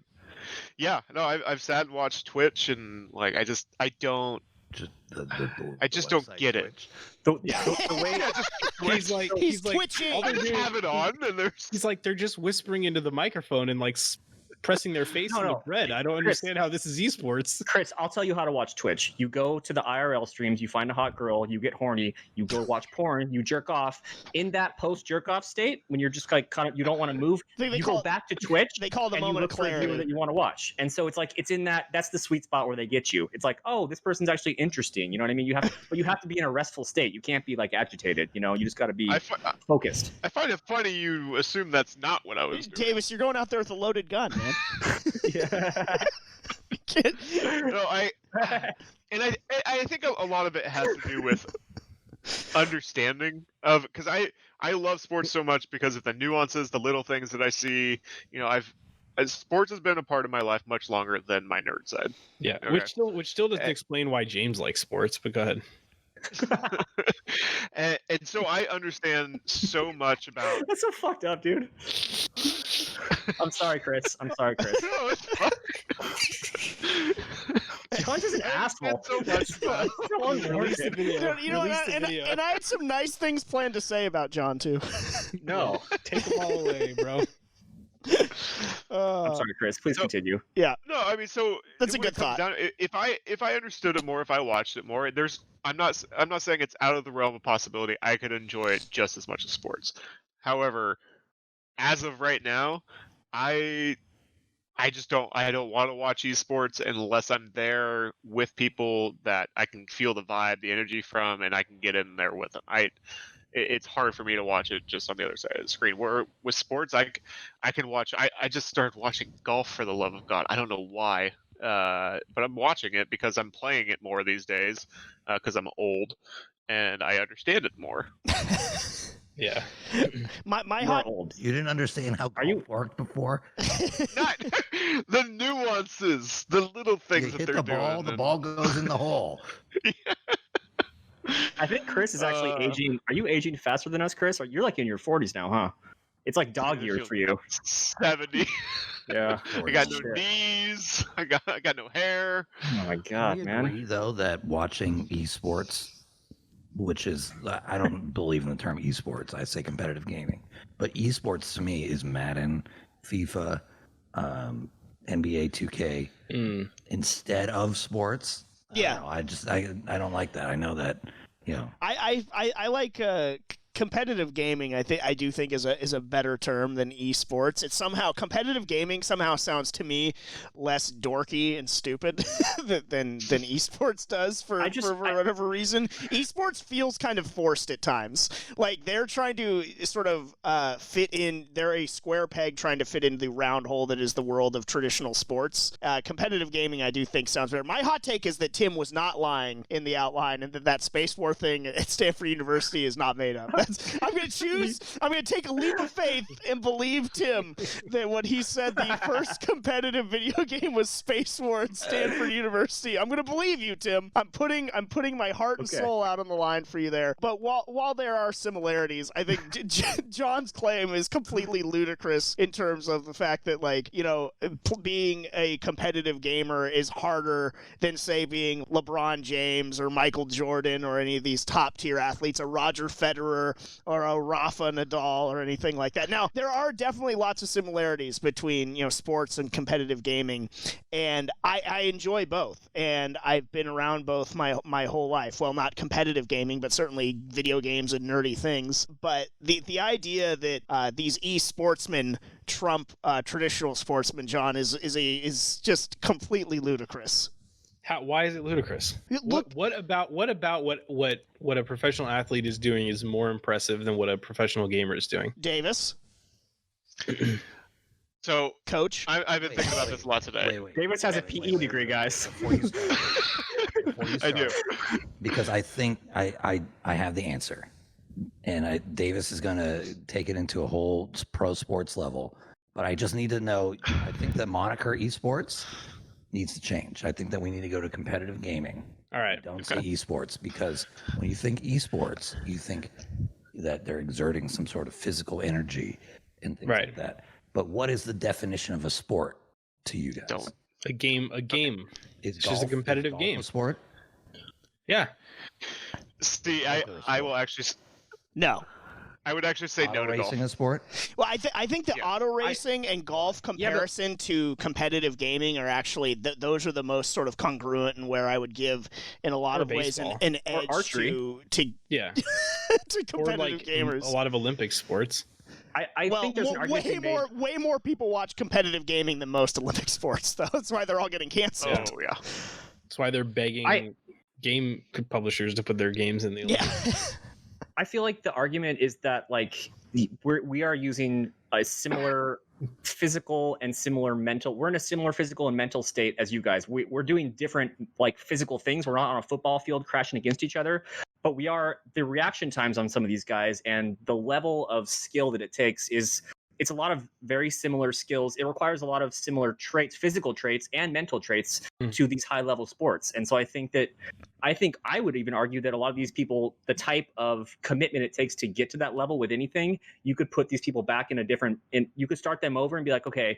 Yeah, no, I've sat and watched Twitch, and like I don't get it. The way he's twitching. I just have it on, and he's like they're just whispering into the microphone and like pressing their face in the bread. I don't understand how this is esports. Chris, I'll tell you how to watch Twitch. You go to the IRL streams, you find a hot girl, you get horny, you go watch porn, you jerk off. In that post jerk off state, when you're just like kind of you don't want to move, go back to Twitch. They call the moment of clarity that you want to watch. And so it's like it's in that's the sweet spot where they get you. It's like, oh, this person's actually interesting. You know what I mean? You have to be in a restful state. You can't be like agitated. You know, you just got to be focused. I find it funny you assume that's not what I was doing. Davis, you're going out there with a loaded gun, man. I think a lot of it has to do with understanding of, because I love sports so much because of the nuances, the little things that I see. You know, sports has been a part of my life much longer than my nerd side. Yeah, Okay. which still doesn't explain why James likes sports, but go ahead. and so I understand so much about. That's so fucked up, dude. I'm sorry, Chris. No, it's fine. John's just an asshole. So much about. Release the video. Dude, you know, and I had some nice things planned to say about John too. No, Take the ball away, bro. I'm sorry, Chris. Please continue. Yeah. No, I mean, so That's a when good it comes thought. down, if I understood it more, if I watched it more, I'm not saying it's out of the realm of possibility. I could enjoy it just as much as sports. However, as of right now, I don't want to watch esports unless I'm there with people that I can feel the vibe, the energy from, and I can get in there with them. It's hard for me to watch it just on the other side of the screen. Where with sports, I can watch. I just started watching golf for the love of God. I don't know why, but I'm watching it because I'm playing it more these days because I'm old and I understand it more. Yeah. My You're hot old. You didn't understand how golf worked before? Not the nuances, the little things You that hit they're the ball, doing. the ball goes in the hole. I think Chris is actually aging. Are you aging faster than us, Chris? Or you're like in your 40s now, huh? It's like dog years for you. 70. Yeah. I got no knees. I got no hair. Oh my god, We man. agree, though, that watching esports, which is, I don't believe in the term esports, I say competitive gaming, but esports to me is Madden, FIFA, NBA 2K instead of sports. Yeah. I don't like that. I know that, you know. I like competitive gaming. I do think is a better term than esports. It's somehow competitive gaming somehow sounds to me less dorky and stupid than esports does for whatever reason. Esports feels kind of forced at times. Like they're trying to sort of fit in. They're a square peg trying to fit into the round hole that is the world of traditional sports. Competitive gaming, I do think sounds better. My hot take is that Tim was not lying in the outline, and that Space War thing at Stanford University is not made up. I'm going to take a leap of faith and believe Tim that when he said the first competitive video game was Space War at Stanford University. I'm going to believe you, Tim. I'm putting my heart and soul out on the line for you there. But while there are similarities, I think John's claim is completely ludicrous in terms of the fact that, like, you know, being a competitive gamer is harder than, say, being LeBron James or Michael Jordan or any of these top tier athletes, or Roger Federer or a Rafa Nadal or anything like that. Now, there are definitely lots of similarities between, you know, sports and competitive gaming, and I enjoy both, and I've been around both my whole life. Well, not competitive gaming, but certainly video games and nerdy things. But the idea that these e-sportsmen trump traditional sportsmen, John, is just completely ludicrous. Why is it ludicrous? Look, what about what a professional athlete is doing is more impressive than what a professional gamer is doing? Davis. So, Coach, I've been thinking about this a lot today. Davis has a PE degree, guys. Before you start, I do. because I think I have the answer, and Davis is going to take it into a whole pro sports level. But I just need to know. I think the moniker esports needs to change. I think that we need to go to competitive gaming. All right. Don't say esports, because when you think esports, you think that they're exerting some sort of physical energy and things like that. But what is the definition of a sport to you guys? A game. It's just a competitive game. A sport? Yeah. See, I will actually. No. I would actually say no to golf. Racing a sport? Well, I think the auto racing and golf comparison to competitive gaming are actually those are the most sort of congruent, and where I would give in a lot of ways an edge to to competitive gamers. A lot of Olympic sports. I think there's an argument way more people watch competitive gaming than most Olympic sports, though. That's why they're all getting canceled. Oh yeah. That's why they're begging game publishers to put their games in the Olympics. Yeah. I feel like the argument is that, like, we are using a similar physical and similar mental. We're in a similar physical and mental state as you guys. We're doing different like physical things. We're not on a football field crashing against each other, but we are. The reaction times on some of these guys and the level of skill that it takes it's a lot of very similar skills. It requires a lot of similar traits, physical traits and mental traits to these high level sports. And so I think I would even argue that a lot of these people, the type of commitment it takes to get to that level with anything, you could put these people back in you could start them over and be like, okay,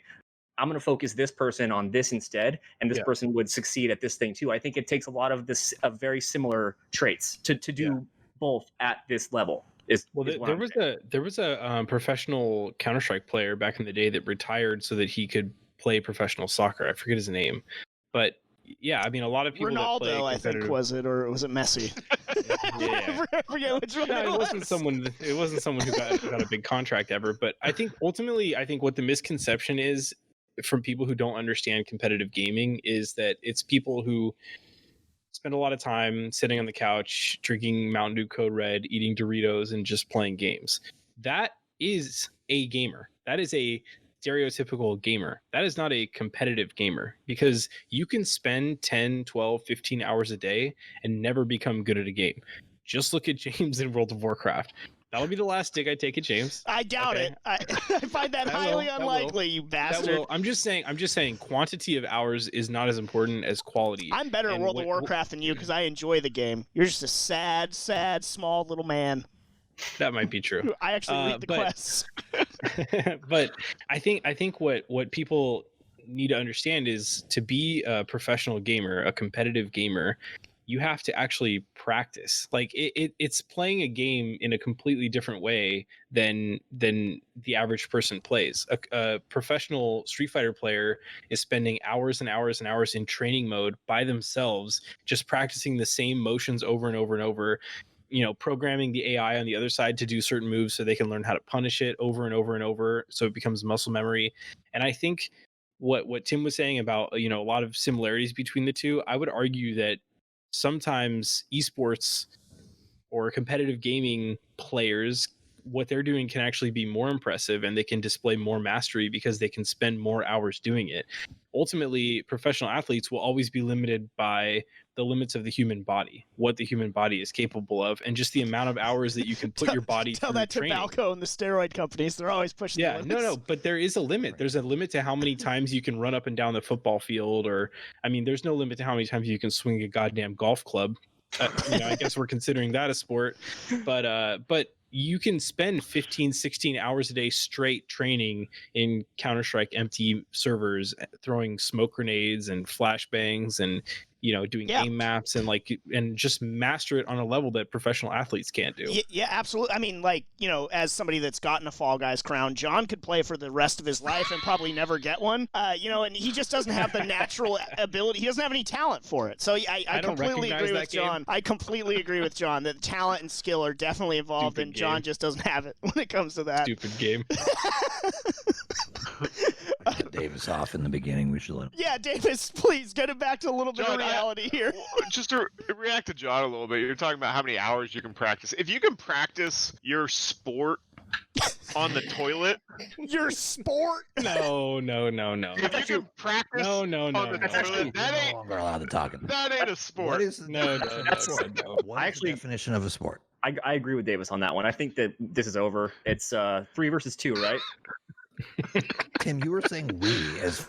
I'm going to focus this person on this instead, and this person would succeed at this thing too. I think it takes a lot of very similar traits to do both at this level. There was a professional Counter-Strike player back in the day that retired so that he could play professional soccer. I forget his name, but yeah, I mean, a lot of people. Ronaldo, I think, was it, or was it Messi? I forget which one. No, it wasn't someone. It wasn't someone who got a big contract ever. But I think ultimately, what the misconception is from people who don't understand competitive gaming is that it's people who spend a lot of time sitting on the couch, drinking Mountain Dew Code Red, eating Doritos, and just playing games. That is a gamer. That is a stereotypical gamer. That is not a competitive gamer, because you can spend 10, 12, 15 hours a day and never become good at a game. Just look at James in World of Warcraft. That'll be the last dig I take at James. I doubt it. I find that highly unlikely, you bastard. I'm just saying quantity of hours is not as important as quality. I'm better at World of Warcraft than you because I enjoy the game. You're just a sad, small little man. That might be true. I actually read the quests. But I think what people need to understand is, to be a professional gamer, a competitive gamer, you have to actually practice. Like it's playing a game in a completely different way than the average person plays. A professional Street Fighter player is spending hours and hours and hours in training mode by themselves, just practicing the same motions over and over and over. Programming the AI on the other side to do certain moves so they can learn how to punish it over and over and over, so it becomes muscle memory. And I think what Tim was saying about a lot of similarities between the two, I would argue that sometimes esports or competitive gaming players, what they're doing can actually be more impressive, and they can display more mastery because they can spend more hours doing it. Ultimately, professional athletes will always be limited by the limits of the human body, what the human body is capable of, and just the amount of hours that you can put your body through training. Tell that to Balco and the steroid companies. They're always pushing the limits. No, but there is a limit. There's a limit to how many times you can run up and down the football field, or, there's no limit to how many times you can swing a goddamn golf club. I guess we're considering that a sport, but you can spend 15, 16 hours a day straight training in Counter-Strike empty servers, throwing smoke grenades and flashbangs and doing aim maps and just master it on a level that professional athletes can't do. Yeah, absolutely. As somebody that's gotten a Fall Guys crown, John could play for the rest of his life and probably never get one. And he just doesn't have the natural ability. He doesn't have any talent for it. So I completely agree with John. I completely agree with John that talent and skill are definitely involved, and John just doesn't have it when it comes to that. Stupid game. Cut Davis off in the beginning. We should let him. Yeah, Davis, please get it back to a little bit of reality here. Just to react to John a little bit, you're talking about how many hours you can practice. If you can practice your sport on the toilet, your sport? No. If you can practice on the toilet, that ain't no longer allowed to talk about. That ain't a sport. What is no. What is the definition of a sport? I agree with Davis on that one. I think that this is over. It's 3 versus 2, right? Tim, you were saying we as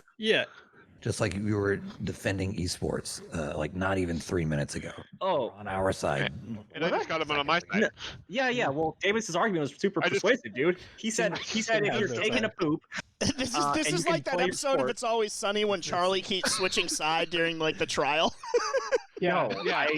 just like you were defending esports, like not even 3 minutes ago. Oh, on our side. And I just got him on my side. No. Yeah. Well, Davis's argument was super persuasive, dude. He said if you're taking a poop. This is like that episode of It's Always Sunny when Charlie keeps switching side during the trial. Yeah. No, yeah.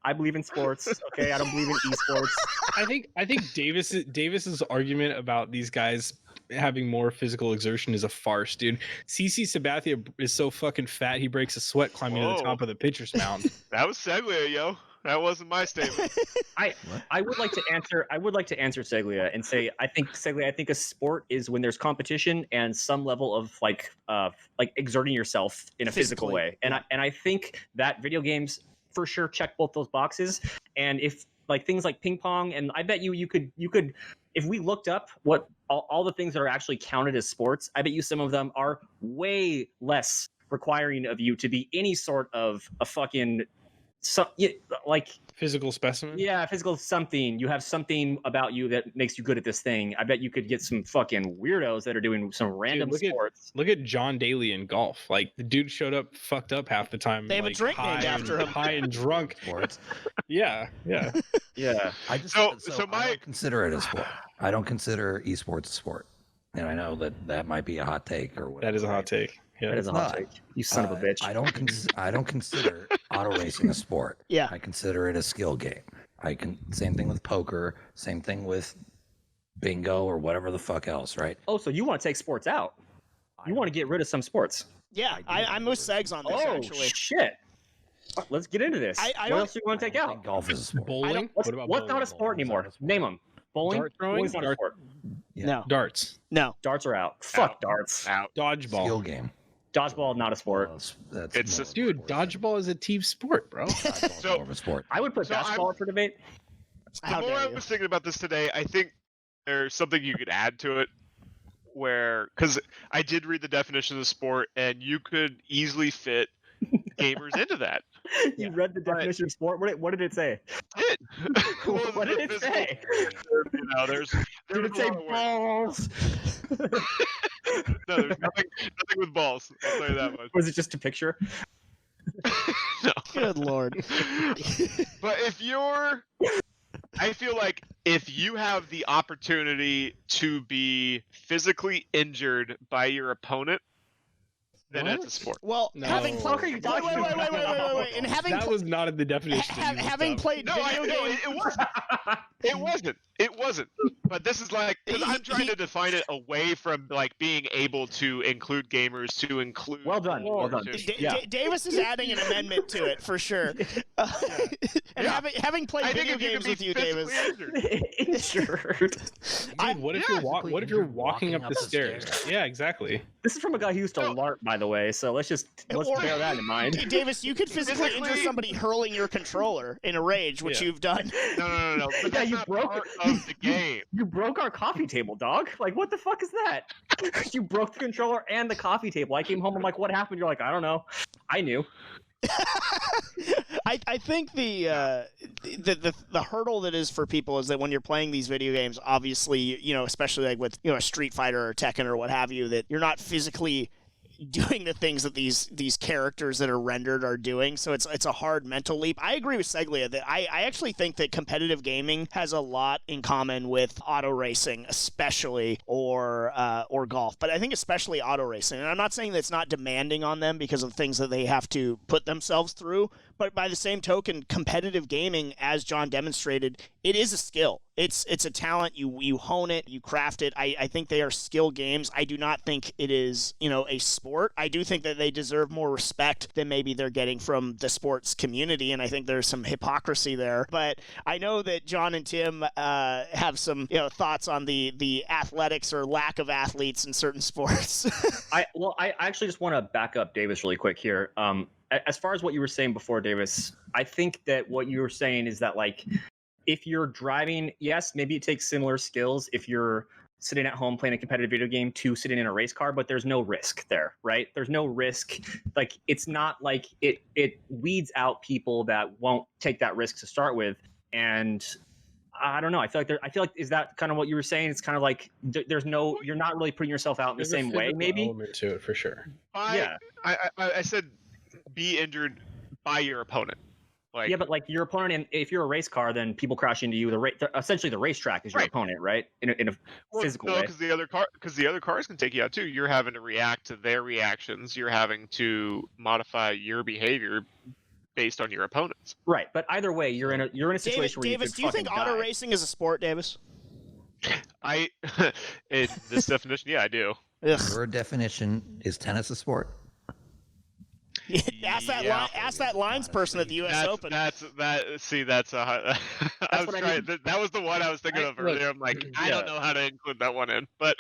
I believe in sports. Okay, I don't believe in esports. I think Davis's argument about these guys having more physical exertion is a farce, dude. CC Sabathia is so fucking fat he breaks a sweat climbing to the top of the pitcher's mound. That was Seglia, yo. That wasn't my statement. I would like to answer Seglia and say I think a sport is when there's competition and some level of like exerting yourself in a physical way. And I think that video games for sure check both those boxes. And if like things like ping pong, and I bet you could if we looked up what all the things that are actually counted as sports, I bet you some of them are way less requiring of you to be any sort of a fucking like physical specimen. Yeah, physical something. You have something about you that makes you good at this thing. I bet you could get some fucking weirdos that are doing some random sports. Look at John Daly in golf. Like the dude showed up fucked up half the time. They have a drink named after him. High and drunk. Sports. Yeah. Yeah. I just So I don't consider it a sport. I don't consider esports a sport. And I know that might be a hot take or whatever. That is a hot take. Yeah, that is a hot take. You son of a bitch. I don't consider auto racing a sport. Yeah. I consider it a skill game. Same thing with poker, same thing with bingo or whatever the fuck else, right? Oh, so you want to take sports out? You want to get rid of some sports? Yeah, I'm with Segs on this, actually. Shit. Let's get into this. I what don't else do you want to take out? Golf is a sport. Bowling? What's What about not bowling? a sport anymore? Name them. Bowling? Dart throwing? Bowling's not a sport. Yeah. No. Darts. No. Darts are out. Fuck darts. Out. Dodgeball. Skill game. Dodgeball, not a sport. Well, It's more a- Dude, sport. dodgeball is a team sport, bro. Dodgeball's So- more of a sport. I would put So basketball up for debate. The How more I dare you? was thinking about this today, I think there's something you could add to it because I did read the definition of the sport, and you could easily fit gamers into that. You read the definition of sport. What did it say? It. What did it say? You know, there's Did it a say lot of words. balls? No, there's nothing with balls. I'll tell you that much. Was it just a picture? No. Good lord. But I feel like if you have the opportunity to be physically injured by your opponent, then it's a sport. Well, No. having What the fuck are you wait, talking wait, about? and having That was not in the definition. that you having looked up. played No, video games. it wasn't. It wasn't. But this is like, because I'm trying to define it away from like being able to include gamers to include. Well done. Well done. Yeah. Davis is adding an amendment to it for sure. And having played I think video if you games can with be you, Davis. physically injured. Injured. Dude, what if you're walking up the stairs? Yeah, exactly. This is from a guy who used to LARP, by the way. So let's Or- bear that in mind. Davis, you could physically injure Physically- somebody hurling your controller in a rage, which Yeah. you've done. No. But Yeah, that's you not broke part it. of the game. You broke our coffee table, dog. Like, what the fuck is that? You broke the controller and the coffee table. I came home. I'm like, what happened? You're like, I don't know. I knew. I think the hurdle that is for people is that when you're playing these video games, obviously, you know, especially like with, you know, a Street Fighter or Tekken or what have you, that you're not physically doing the things that these characters that are rendered are doing. So it's a hard mental leap. I agree with Seglia that I actually think that competitive gaming has a lot in common with auto racing, especially or golf. But I think especially auto racing. And I'm not saying that it's not demanding on them because of things that they have to put themselves through. But by the same token, competitive gaming, as John demonstrated, it is a skill. It's a talent. You hone it, you craft it. I think they are skill games. I do not think it is, you know, a sport. I do think that they deserve more respect than maybe they're getting from the sports community, and I think there's some hypocrisy there. But I know that John and Tim have some, you know, thoughts on the athletics or lack of athletes in certain sports. I actually just want to back up Davis really quick here. As far as what you were saying before, Davis, I think that what you were saying is that, like, if you're driving, yes, maybe it takes similar skills if you're sitting at home playing a competitive video game to sitting in a race car, but there's no risk there, right? There's no risk. Like, it's not like it weeds out people that won't take that risk to start with. And I don't know. I feel like is that kind of what you were saying? It's kind of like you're not really putting yourself out in the There's a same way, physical maybe. element to it for sure. Yeah. I said be injured by your opponent. Like, Yeah, but like your opponent, and if you're a race car, then people crash into you. Essentially, the racetrack is your Right. opponent, right? In a physical way. because the other cars can take you out too. You're having to react to their reactions. You're having to modify your behavior based on your opponents. Right, but either way, you're in a situation where Davis, you do you think auto die. racing is a sport, Davis? In this definition, yeah, I do. Ugh. Your definition, is tennis a sport? Ask that Yeah. ask that lines person at the U.S. Open. That's a. I was what I trying. mean. That was the one I was thinking of earlier. I'm like, I don't know how to include that one in, but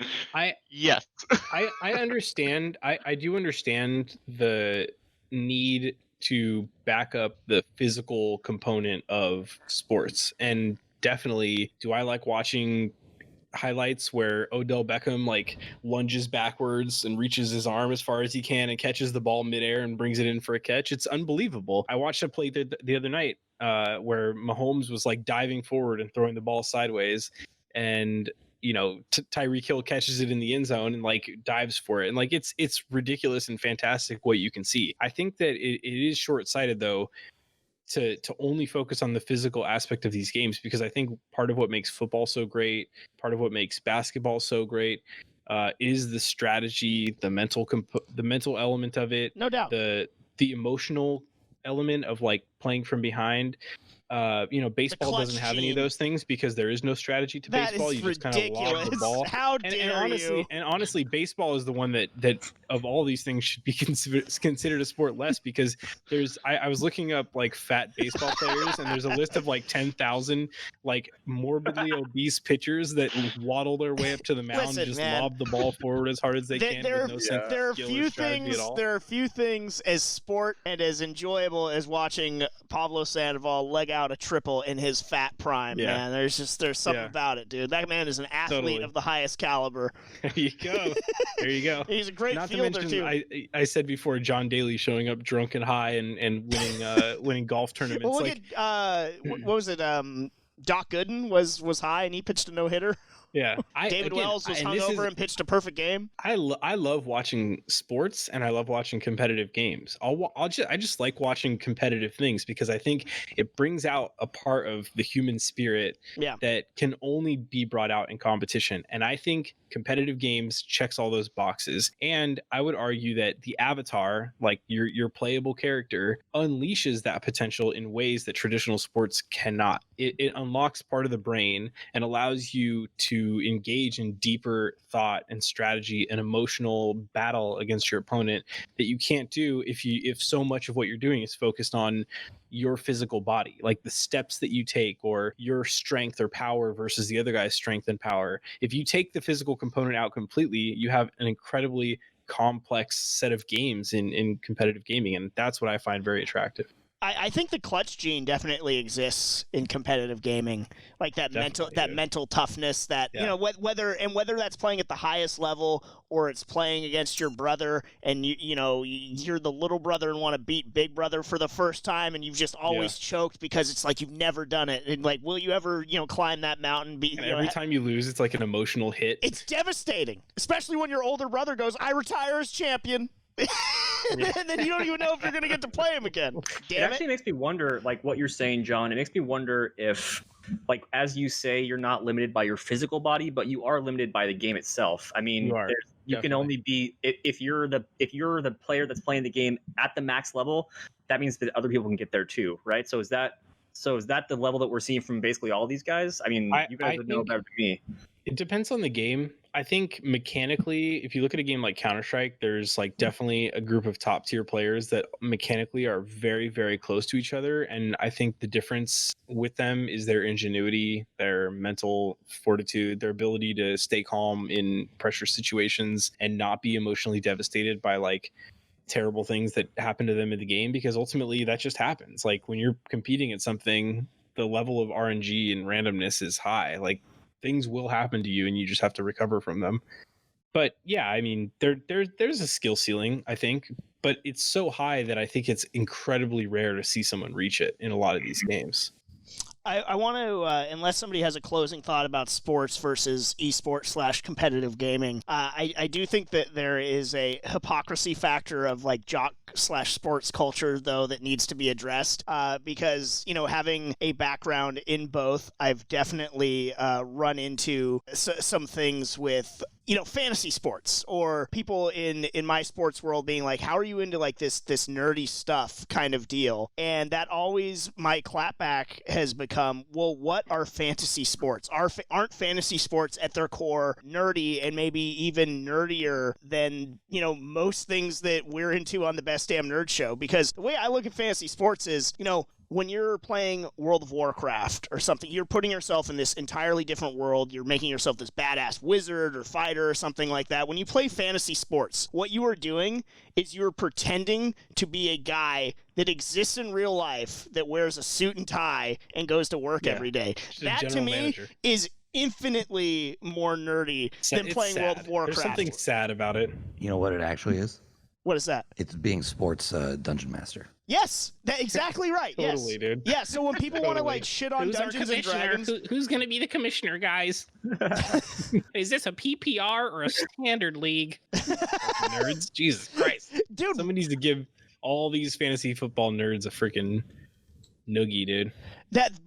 yes. I understand. I do understand the need to back up the physical component of sports. And definitely, do I like watching highlights where Odell Beckham like lunges backwards and reaches his arm as far as he can and catches the ball midair and brings it in for a catch? It's unbelievable. I watched a play the other night where Mahomes was like diving forward and throwing the ball sideways, and Tyreek Hill catches it in the end zone and like dives for it, and like it's ridiculous and fantastic what you can see. I think that it is short-sighted though to only focus on the physical aspect of these games, because I think part of what makes football so great, part of what makes basketball so great, is the strategy, the mental element of it, no doubt, the emotional element of like playing from behind. Baseball doesn't have any of those things because there is no strategy to baseball. You just kind of lob the ball. How dare you? And honestly, baseball is the one that of all these things should be considered a sport less, because I was looking up like fat baseball players, and there's a list of like 10,000 like morbidly obese pitchers that waddle their way up to the mound and just lob the ball forward as hard as they can. There are few things as sport and as enjoyable as watching Pablo Sandoval leg out a triple in his fat prime, man. There's something about it, dude. That man is an athlete of the highest caliber. There you go. He's a great fielder too. I said before, John Daly showing up drunk and high and winning golf tournaments. Well, what was it? Doc Gooden was high and he pitched a no-hitter. Yeah, David Wells was hungover and pitched a perfect game. I love watching sports, and I love watching competitive games. I just like watching competitive things because I think it brings out a part of the human spirit that can only be brought out in competition. And I think competitive games checks all those boxes. And I would argue that the avatar, like your playable character, unleashes that potential in ways that traditional sports cannot. It unlocks part of the brain and allows you to engage in deeper thought and strategy and emotional battle against your opponent that you can't do if so much of what you're doing is focused on your physical body, like the steps that you take or your strength or power versus the other guy's strength and power. If you take the physical component out completely, you have an incredibly complex set of games in competitive gaming, and that's what I find very attractive. I think the clutch gene definitely exists in competitive gaming, like that mental toughness that whether that's playing at the highest level or it's playing against your brother and you're the little brother and want to beat big brother for the first time and you've just always choked because it's like you've never done it, and like will you ever climb that mountain? Every time you lose, it's like an emotional hit. It's devastating, especially when your older brother goes, "I retire as champion." And then you don't even know if you're going to get to play him again. It actually makes me wonder, like what you're saying, John. It makes me wonder if, like, as you say, you're not limited by your physical body, but you are limited by the game itself. I mean, you can only be if you're the player that's playing the game at the max level. That means that other people can get there too, right? So is that the level that we're seeing from basically all these guys? I mean, you guys would know better than me. It depends on the game. I think mechanically, if you look at a game like Counter-Strike, there's like definitely a group of top tier players that mechanically are very, very close to each other. And I think the difference with them is their ingenuity, their mental fortitude, their ability to stay calm in pressure situations and not be emotionally devastated by like terrible things that happen to them in the game, because ultimately that just happens. Like when you're competing at something, the level of RNG and randomness is high. Like things will happen to you and you just have to recover from them. But yeah, I mean, there's a skill ceiling, I think, but it's so high that I think it's incredibly rare to see someone reach it in a lot of these games. I want to, unless somebody has a closing thought about sports versus esports / competitive gaming, I do think that there is a hypocrisy factor of like jock / sports culture, though, that needs to be addressed because, having a background in both, I've definitely run into some things with fantasy sports or people in my sports world being like, how are you into like this nerdy stuff kind of deal? And that always my clapback has become, well, what are fantasy sports? Aren't fantasy sports at their core nerdy and maybe even nerdier than, most things that we're into on the Best Damn Nerd Show? Because the way I look at fantasy sports is, when you're playing World of Warcraft or something, you're putting yourself in this entirely different world. You're making yourself this badass wizard or fighter or something like that. When you play fantasy sports, what you are doing is you're pretending to be a guy that exists in real life, that wears a suit and tie and goes to work every day. That to me is infinitely more nerdy than playing World of Warcraft. There's something sad about it. You know what it actually is? What is that? It's being sports dungeon master. Yes, that's exactly right. Totally, yes. dude. Yeah, so when people want to like shit on Dungeons and Dragons, who's going to be the commissioner, guys? Is this a PPR or a standard league? Nerds, Jesus Christ, dude! Someone needs to give all these fantasy football nerds a freaking noogie, dude.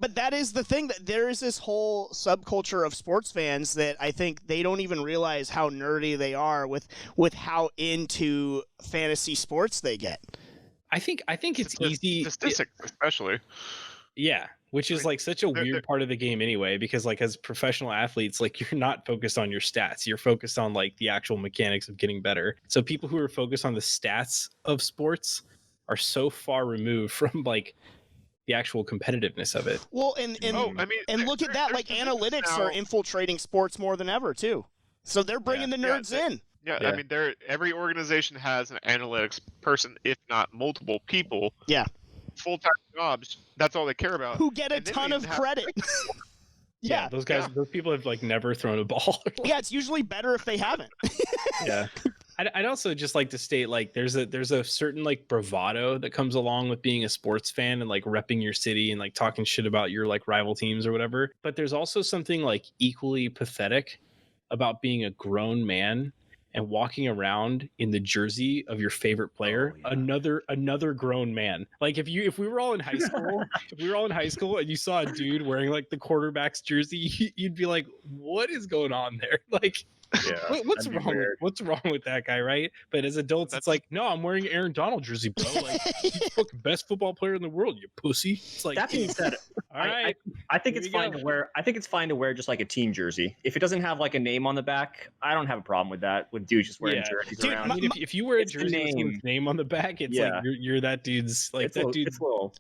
But that is the thing, that there is this whole subculture of sports fans that I think they don't even realize how nerdy they are with how into fantasy sports they get. I think it's easy. Statistics, especially. Yeah, which is like such a weird part of the game anyway, because like as professional athletes, like you're not focused on your stats. You're focused on like the actual mechanics of getting better. So people who are focused on the stats of sports are so far removed from like the actual competitiveness of it. Well, and look at that, like analytics are infiltrating sports more than ever too. So they're bringing the nerds in. Yeah, I mean, every organization has an analytics person, if not multiple people. Yeah. Full-time jobs. That's all they care about. Who get a ton of credit. Yeah, those guys, those people have like never thrown a ball. Yeah, it's usually better if they haven't. Yeah. I'd also just like to state, like, there's a certain like bravado that comes along with being a sports fan and like repping your city and like talking shit about your like rival teams or whatever. But there's also something like equally pathetic about being a grown man and walking around in the jersey of your favorite player, another grown man. Like if we were all in high school, and you saw a dude wearing like the quarterback's jersey, you'd be like, what is going on there? Like, yeah, what's wrong? What's wrong with that guy, right? But as adults, it's like, no, I'm wearing Aaron Donald jersey, bro. Like, he's the fucking best football player in the world, you pussy. It's like, that being said, all right, I think it's fine to wear. I think it's fine to wear just like a team jersey. If it doesn't have like a name on the back, I don't have a problem with that. With dudes just wearing jerseys around. I mean, if you wear a jersey with his name on the back, it's like you're that dude's like it's that little, dude. It's little.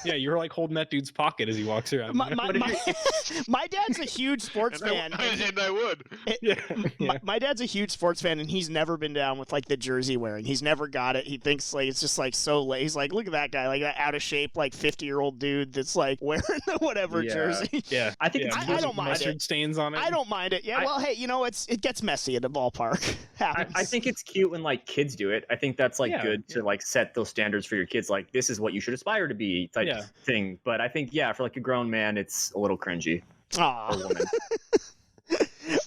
Yeah, you're like holding that dude's pocket as he walks around. My dad's a huge sports fan. And I would. My dad's a huge sports fan, and he's never been down with like the jersey wearing. He's never got it. He thinks like it's just like so late. He's like, look at that guy, like that out of shape, like 50-year-old dude that's like wearing the whatever jersey. Yeah, I think I don't mind mustard it. Stains on it. I don't mind it. Yeah, well, hey, you know, it gets messy at the ballpark. Happens. I think it's cute when like kids do it. I think that's like good to like set those standards for your kids. Like this is what you should aspire to be type thing. But I think for like a grown man, it's a little cringy. Aw.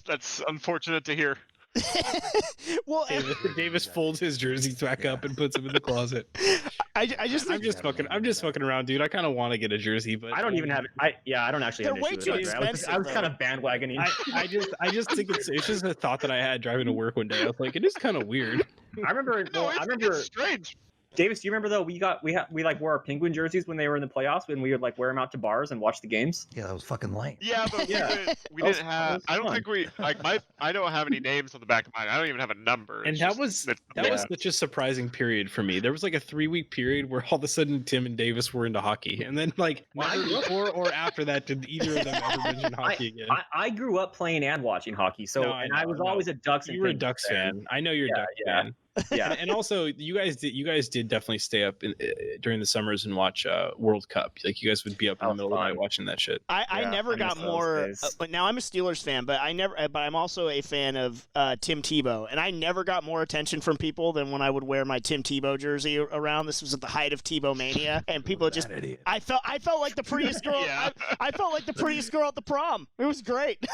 That's unfortunate to hear. Well, Davis folds his jerseys back up and puts them in the closet. I'm just fucking around, dude. I kind of want to get a jersey, but I don't even have it. I don't actually. They're have way too expensive. I was kind of bandwagoning. I just think it's just a thought that I had driving to work one day. I was like, it is kind of weird. I remember. It's strange. Davis, do you remember though? We like wore our Penguin jerseys when they were in the playoffs, when we would like wear them out to bars and watch the games. Yeah, that was fucking lame. Yeah, but we didn't have. I don't think we like my. I don't have any names on the back of mine. I don't even have a number. And that was such a surprising period for me. There was like a 3-week period where all of a sudden Tim and Davis were into hockey, and then like never before or after that did either of them ever mention hockey again. I grew up playing and watching hockey, so I was always a Ducks. You were a Ducks fan. I know you're a Ducks fan. Yeah, and also you guys did definitely stay up during the summers and watch World Cup. Like you guys would be up in the middle of the night watching that shit. I never got more. But now I'm a Steelers fan, but I'm also a fan of Tim Tebow, and I never got more attention from people than when I would wear my Tim Tebow jersey around. This was at the height of Tebow mania, and people just I felt like the prettiest girl. I felt like the prettiest girl at the prom. It was great.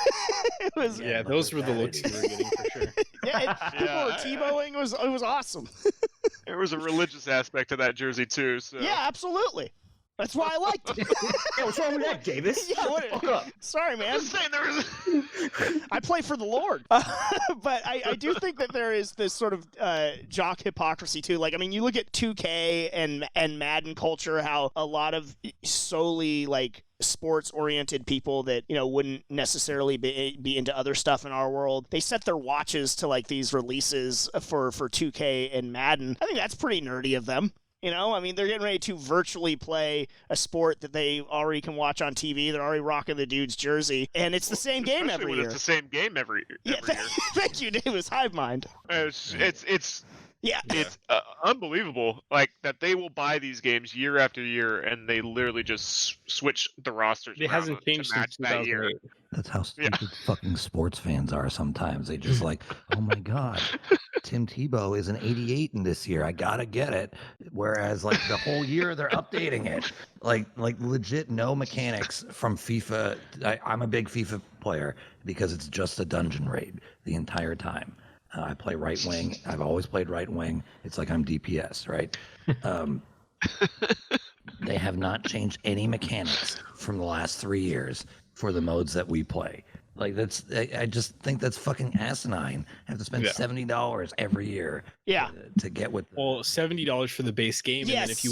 It was. Yeah, those were the looks you were getting for sure. People were Tebowing. It was awesome. There was a religious aspect to that jersey too. So. Yeah, absolutely. That's why I liked it. Yeah, what's wrong with that, Davis? Yeah, sorry, man. I play for the Lord. But I do think that there is this sort of jock hypocrisy too. Like, I mean, you look at 2K and Madden culture, how a lot of solely like sports-oriented people that, you know, wouldn't necessarily be into other stuff in our world, they set their watches to like these releases for 2K and Madden. I think that's pretty nerdy of them. You know, I mean, they're getting ready to virtually play a sport that they already can watch on TV. They're already rocking the dude's jersey, and it's the same game Especially every when year. It's the same game every year. Thank you, Davis. Hive mind. It's Yeah. It's unbelievable, like that they will buy these games year after year, and they literally just switch the rosters. It hasn't changed to match since that year. 2008. That's how stupid fucking sports fans are sometimes. They just like, oh my God, Tim Tebow is an 88 in this year. I gotta get it. Whereas like the whole year they're updating it. Like legit no mechanics from FIFA. I'm a big FIFA player because it's just a dungeon raid the entire time. I play right wing. I've always played right wing. It's like I'm DPS, right? They have not changed any mechanics from the last 3 years for the modes that we play. Like I just think that's fucking asinine. I have to spend $70 every year. To get with. Well, $70 for the base game, and then if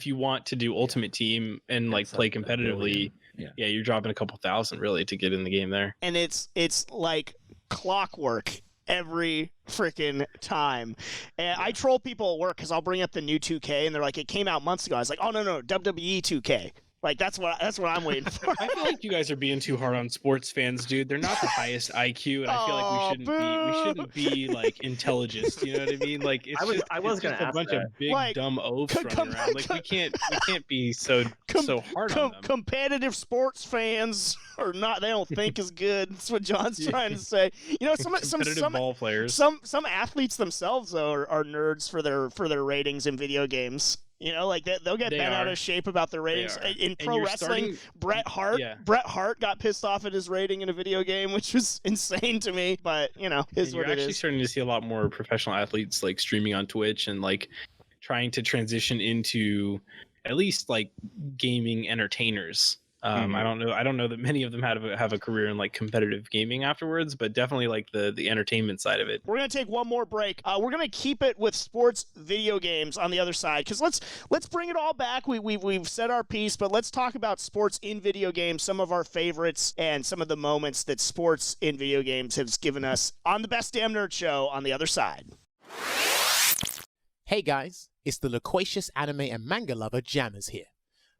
you want to do Ultimate Team and like play competitively, you're dropping a couple thousand really to get in the game there. And it's like clockwork every freaking time. And I troll people at work because I'll bring up the new 2K and they're like, it came out months ago. I was like, oh no, WWE 2K. Like that's what I'm waiting for. I feel like you guys are being too hard on sports fans, dude. They're not the highest IQ, and I feel like we shouldn't be like intelligent. You know what I mean? Like it's I was just gonna a ask bunch that. of big Like, dumb oafs running around. Like we can't be so hard on them. Competitive sports fans are not. They don't think as good. That's what John's trying to say. You know, some ball players. Some athletes themselves though are nerds for their ratings in video games. You know, like they'll get bent out of shape about their ratings. In pro wrestling, Bret Hart got pissed off at his rating in a video game, which was insane to me. But you know, is what it is. You're actually starting to see a lot more professional athletes like streaming on Twitch and like trying to transition into at least like gaming entertainers. I don't know that many of them have a career in like competitive gaming afterwards, but definitely like the entertainment side of it. We're gonna take one more break. We're gonna keep it with sports video games on the other side because let's bring it all back. We've said our piece, but let's talk about sports in video games, some of our favorites, and some of the moments that sports in video games has given us on the Best Damn Nerd Show on the other side. Hey guys, it's the loquacious anime and manga lover Jahns here.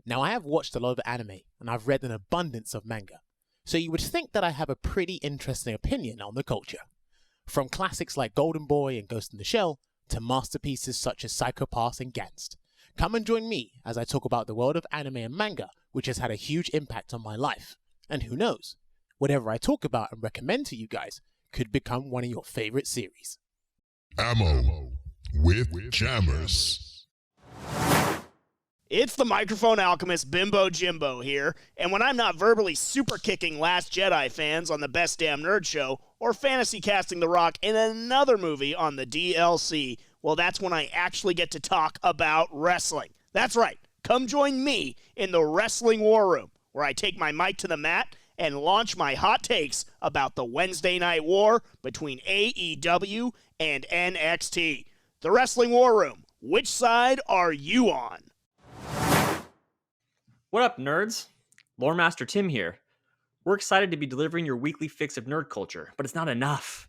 Now, I have watched a lot of anime, and I've read an abundance of manga, so you would think that I have a pretty interesting opinion on the culture. From classics like Golden Boy and Ghost in the Shell, to masterpieces such as Psycho Pass and Gantz. Come and join me as I talk about the world of anime and manga, which has had a huge impact on my life. And who knows, whatever I talk about and recommend to you guys could become one of your favorite series. Ammo with Jammers. It's the microphone alchemist Bimbo Jimbo here, and when I'm not verbally super kicking Last Jedi fans on the Best Damn Nerd Show, or fantasy casting The Rock in another movie on the DLC, well, that's when I actually get to talk about wrestling. That's right, come join me in the Wrestling War Room, where I take my mic to the mat and launch my hot takes about the Wednesday Night War between AEW and NXT. The Wrestling War Room, which side are you on? What up, nerds? Lore Master Tim here. We're excited to be delivering your weekly fix of nerd culture, but it's not enough.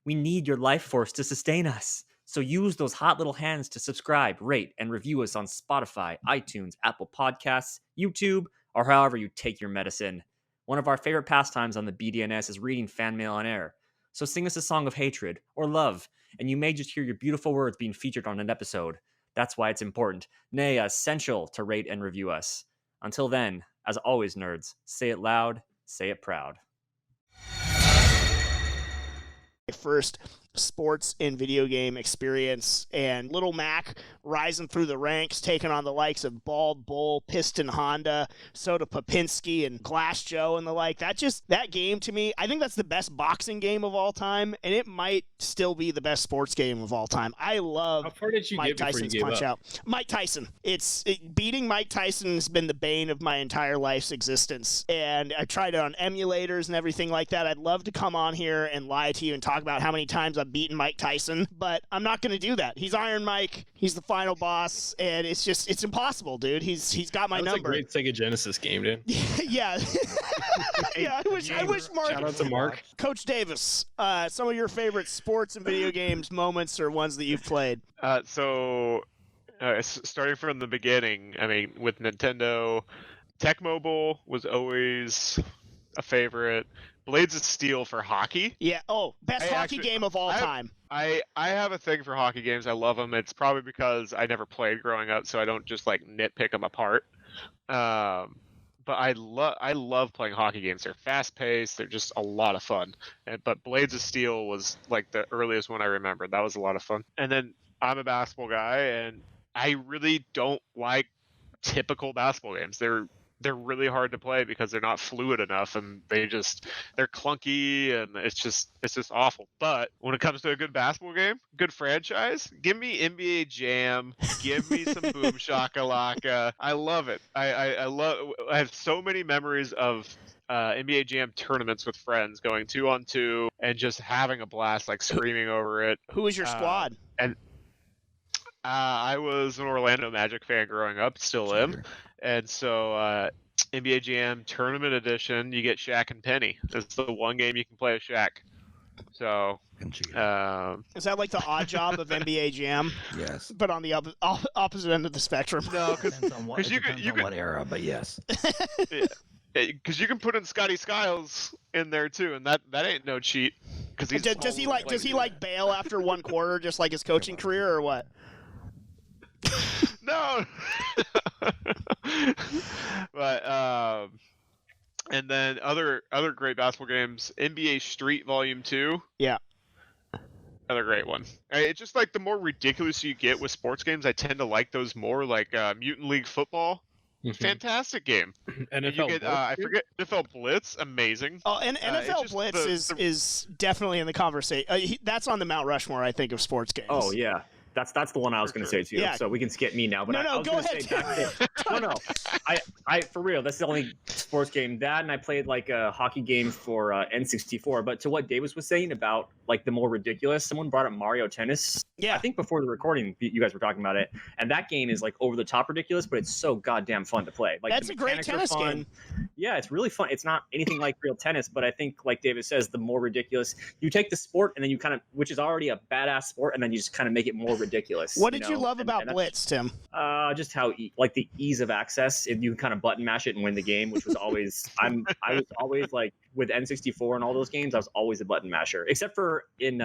We need your life force to sustain us. So use those hot little hands to subscribe, rate, and review us on Spotify, iTunes, Apple Podcasts, YouTube, or however you take your medicine. One of our favorite pastimes on the BDNS is reading fan mail on air. So sing us a song of hatred or love, and you may just hear your beautiful words being featured on an episode. That's why it's important, nay, essential to rate and review us. Until then, as always, nerds, say it loud, say it proud. First sports and video game experience, and Little Mac rising through the ranks, taking on the likes of Bald Bull, Piston Honda, Soda Popinski, and Glass Joe and the like. That game to me, I think that's the best boxing game of all time, and it might still be the best sports game of all time. I love How far did you Mike get before Tyson's you gave Punch up? Out. Mike Tyson. Beating Mike Tyson has been the bane of my entire life's existence, and I tried it on emulators and everything like that. I'd love to come on here and lie to you and talk about how many times I've beaten Mike Tyson, but I'm not going to do that. He's Iron Mike. He's the final boss, and it's impossible, dude. He's got my number. That's a great Sega Genesis game, dude. Yeah. Yeah, I wish Mark. Shout out to Mark. Coach Davis, some of your favorite sports and video games moments or ones that you've played. So starting from the beginning, I mean, with Nintendo, Tecmo Bowl was always a favorite. Blades of Steel for hockey. Yeah. Oh, best hockey game of all time. I have a thing for hockey games. I love them. It's probably because I never played growing up, so I don't just like nitpick them apart. But I love playing hockey games. They're fast paced. They're just a lot of fun. But Blades of Steel was like the earliest one I remember. That was a lot of fun. And then I'm a basketball guy, and I really don't like typical basketball games. They're really hard to play because they're not fluid enough, and they're clunky, and it's just awful. But when it comes to a good basketball game, good franchise, give me NBA Jam, give me some Boom Shakalaka. I love it. I have so many memories of NBA Jam tournaments with friends, going 2-on-2 and just having a blast, like screaming over it. Who was your squad? And I was an Orlando Magic fan growing up, still am. And so NBA Jam Tournament Edition, you get Shaq and Penny. It's the one game you can play with Shaq. So is that like the odd job of NBA Jam? Yes. But on the opposite end of the spectrum. No, Depends on what era, but yes. Because you can put in Scotty Skiles in there too, and that ain't no cheat. Because does he like bail after one quarter, just like his coaching career, or what? No. But and then other great basketball games, NBA Street Volume 2. Yeah. Another great one. It's just like the more ridiculous you get with sports games, I tend to like those more. Like Mutant League Football. Fantastic game. NFL I forget NFL Blitz, amazing. Oh, and NFL Blitz is definitely in the conversation. That's on the Mount Rushmore, I think, of sports games. Oh yeah. That's the one I was going to say too. Yeah. So we can skip me now. But no, go ahead. No. I for real. That's the only sports game that, and I played like a hockey game for N64. But to what Davis was saying about like the more ridiculous, someone brought up Mario Tennis. Yeah. I think before the recording, you guys were talking about it, and that game is like over the top ridiculous, but it's so goddamn fun to play. Like that's a great tennis game. Yeah, it's really fun. It's not anything like real tennis, but I think like David says, the more ridiculous you take the sport, and then you kind of, which is already a badass sport, and then you just kind of make it more ridiculous. What did you love about Blitz, Tim? Just how like the ease of access. If you can kind of button mash it and win the game, which was always I was always like with N64 and all those games, I was always a button masher, except for in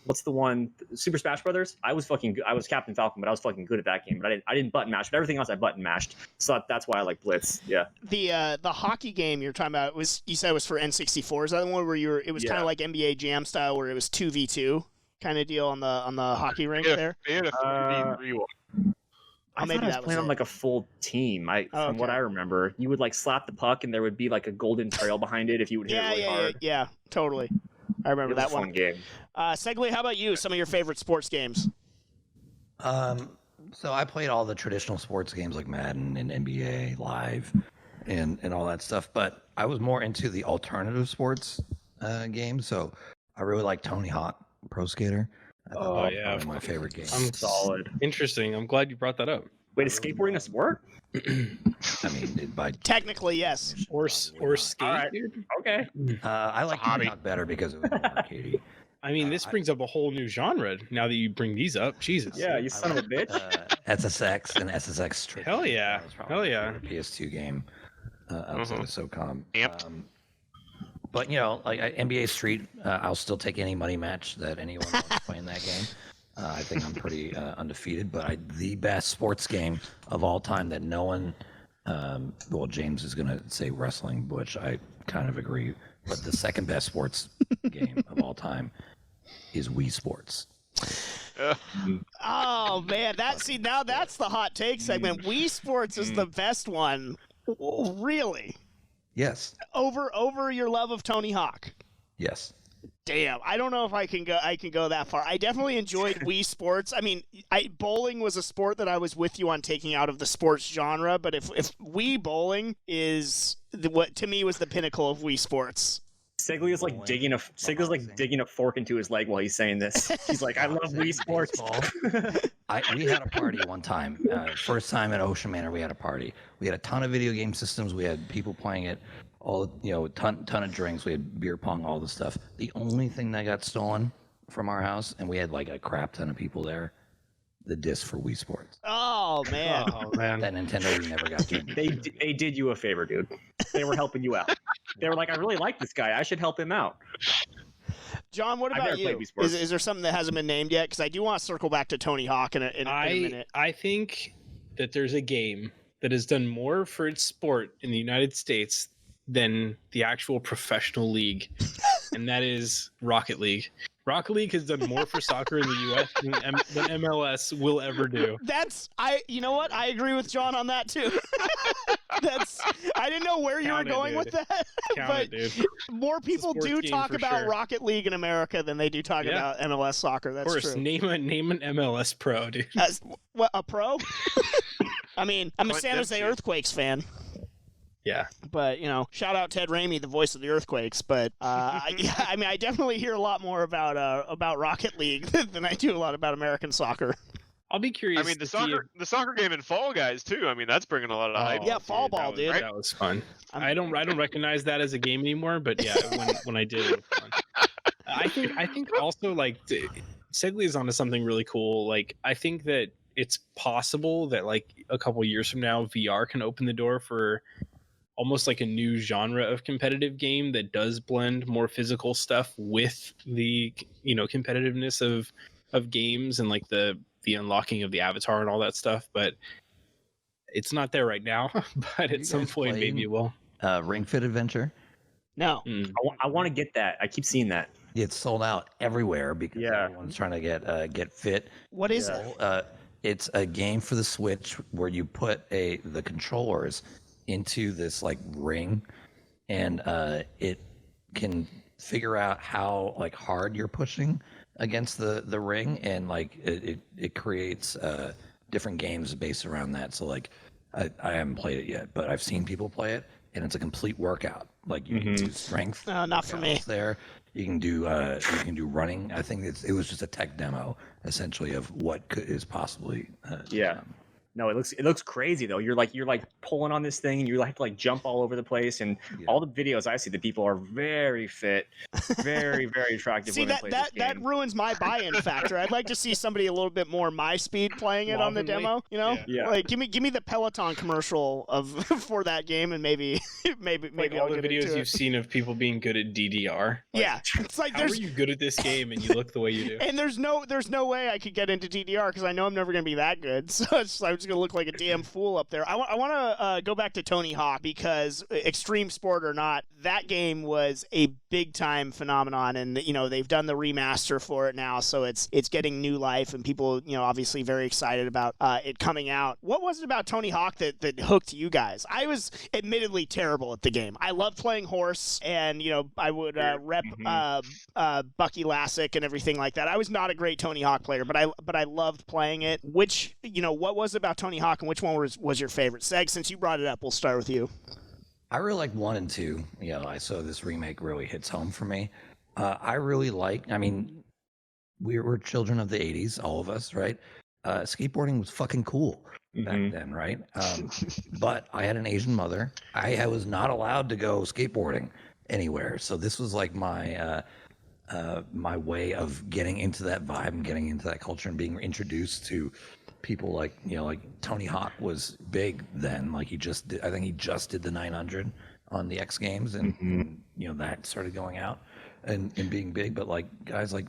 what's the one, Super Smash Brothers? I was Captain Falcon, but I was fucking good at that game. But I didn't button mash, but everything else I button mashed. So that's why I like Blitz. Yeah. The hockey game you're talking about you said was for N64. Is that the one where it was kind of like NBA Jam style, where it was 2v2 kind of deal on the hockey rink there? They had a 3v3 one. I thought I was playing on like a full team. From what I remember, you would like slap the puck, and there would be like a golden trail behind it if you would hit it really hard. Yeah, totally. I remember that one. Fun game. Segley, how about you? Some of your favorite sports games? So I played all the traditional sports games like Madden and NBA Live and all that stuff, but I was more into the alternative sports games. So I really like Tony Hawk Pro Skater. Oh yeah, one of my favorite games. I'm solid. Interesting. I'm glad you brought that up. Wait, is skateboarding a sport? I mean, technically yes. Or skate. Right. Okay. I like Tony Hawk better because it was more arcadey. I mean, this brings up a whole new genre now that you bring these up. Jesus. Yeah, you son of a bitch. SSX and SSX Triple. Hell yeah. Hell yeah. PS2 game outside of SOCOM. But, you know, like NBA Street, I'll still take any money match that anyone wants playing that game. I think I'm pretty undefeated, but the best sports game of all time that no one, well, James is going to say wrestling, which I kind of agree, but the second best sports game of all time is Wii Sports. Oh man, now that's the hot take segment. Wii Sports is the best one. Really? Yes. Over your love of Tony Hawk. Yes. Damn, I don't know if I can go that far. I definitely enjoyed Wii Sports. I mean, bowling was a sport that I was with you on taking out of the sports genre, but if Wii bowling is what to me was the pinnacle of Wii Sports. Segley is like digging a fork into his leg while he's saying this. He's like, I love Wii Sports. We had a party one time. First time at Ocean Manor, we had a party. We had a ton of video game systems. We had people playing it. Ton of drinks. We had beer pong, all the stuff. The only thing that got stolen from our house, and we had like a crap ton of people there, the disc for Wii Sports. Oh man. Oh man. That Nintendo Wii never got to. They did you a favor, dude. They were helping you out. They were like, I really like this guy. I should help him out. John, what I've about never played you? Wii Sports. Is there something that hasn't been named yet? Because I do want to circle back to Tony Hawk in a minute. I think that there's a game that has done more for its sport in the United States than the actual professional league, and that is Rocket League. Rocket League has done more for soccer in the U.S. than MLS will ever do. You know what? I agree with John on that too. I didn't know where you were going with that, but more people do talk about Rocket League in America than they do talk about MLS soccer. That's true. Of course, name an MLS pro, dude. What, a pro? I mean, I'm a San Jose Earthquakes fan. Yeah, but shout out Ted Ramey, the voice of the Earthquakes. But I mean, I definitely hear a lot more about Rocket League than I do a lot about American soccer. I'll be curious. I mean, the soccer game in Fall Guys too. I mean, that's bringing a lot of hype. Yeah, Fall Ball, dude. That was fun. I don't recognize that as a game anymore, but yeah, when I did, it was fun. I think also like Segley is onto something really cool. Like I think that it's possible that like a couple years from now, VR can open the door for almost like a new genre of competitive game that does blend more physical stuff with the competitiveness of games and like the unlocking of the avatar and all that stuff. But it's not there right now. But at some point, maybe it will. Ring Fit Adventure. No, I want to get that. I keep seeing that. It's sold out everywhere because everyone's trying to get fit. What is it? It's a game for the Switch where you put the controllers into this like ring, and it can figure out how like hard you're pushing against the ring, and like it creates different games based around that. So like I haven't played it yet, but I've seen people play it, and it's a complete workout. Like you can do strength. Not for me. There, you can do running. I think it was just a tech demo essentially of what is possibly. No, it looks crazy though. You're like pulling on this thing, and you have to like jump all over the place. And all the videos I see, the people are very fit, very very attractive. See that ruins my buy-in factor. I'd like to see somebody a little bit more my speed playing it on the demo. Like give me the Peloton commercial for that game, and maybe like I'll all the get into videos it. you've seen of people being good at DDR. Yeah, it's like how are you good at this game and you look the way you do? And there's no way I could get into DDR because I know I'm never going to be that good. So I'm just going to look like a damn fool up there. I want to go back to Tony Hawk because extreme sport or not, that game was a big time phenomenon, and they've done the remaster for it now, so it's getting new life, and people obviously very excited about it coming out. What was it about Tony Hawk that hooked you guys? I was admittedly terrible at the game. I loved playing horse, and I would rep Bucky Lassick and everything like that. I was not a great Tony Hawk player, but I loved playing it. Which what was it about Tony Hawk, and which one was your favorite? Seg, since you brought it up, we'll start with you. I really like 1 and 2. So this remake really hits home for me. I really like. I mean, we were children of the '80s, all of us, right? Skateboarding was fucking cool back then, right? But I had an Asian mother. I was not allowed to go skateboarding anywhere, so this was like my my way of getting into that vibe and getting into that culture and being introduced to people like Tony Hawk was big then. Like I think he just did the 900 on the X Games, and that started going out and being big. But like guys like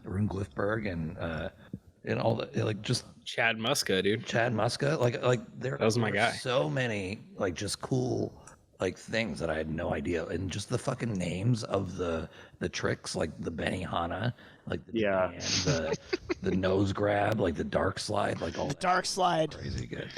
Rune Glifberg and all the like just Chad Muska, dude. Chad Muska, like there. That was my guy. So many like just cool like things that I had no idea, and just the fucking names of the tricks, like the Benihana, like the the nose grab, like the dark slide, like all the dark slide, crazy good.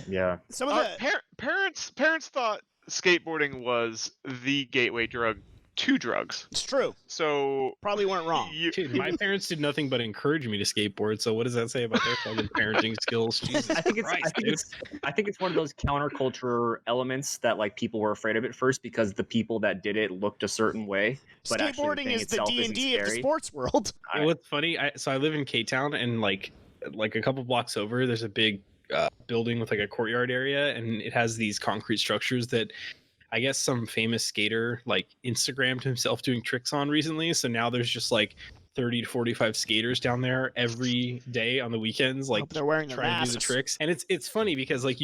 Yeah. Some of the parents thought skateboarding was the gateway drug to drugs. It's true. So probably weren't wrong. Dude, my parents did nothing but encourage me to skateboard. So what does that say about their fucking parenting skills? Jesus I think it's one of those counterculture elements that like people were afraid of at first because the people that did it looked a certain way. But skateboarding is the D&D of the sports world. What's funny? So I live in K-Town, and like a couple blocks over, there's a big building with like a courtyard area, and it has these concrete structures that I guess some famous skater like Instagrammed himself doing tricks on recently. So now there's just like 30 to 45 skaters down there every day on the weekends, like they're wearing their trying to do the masks. tricks. And it's funny because like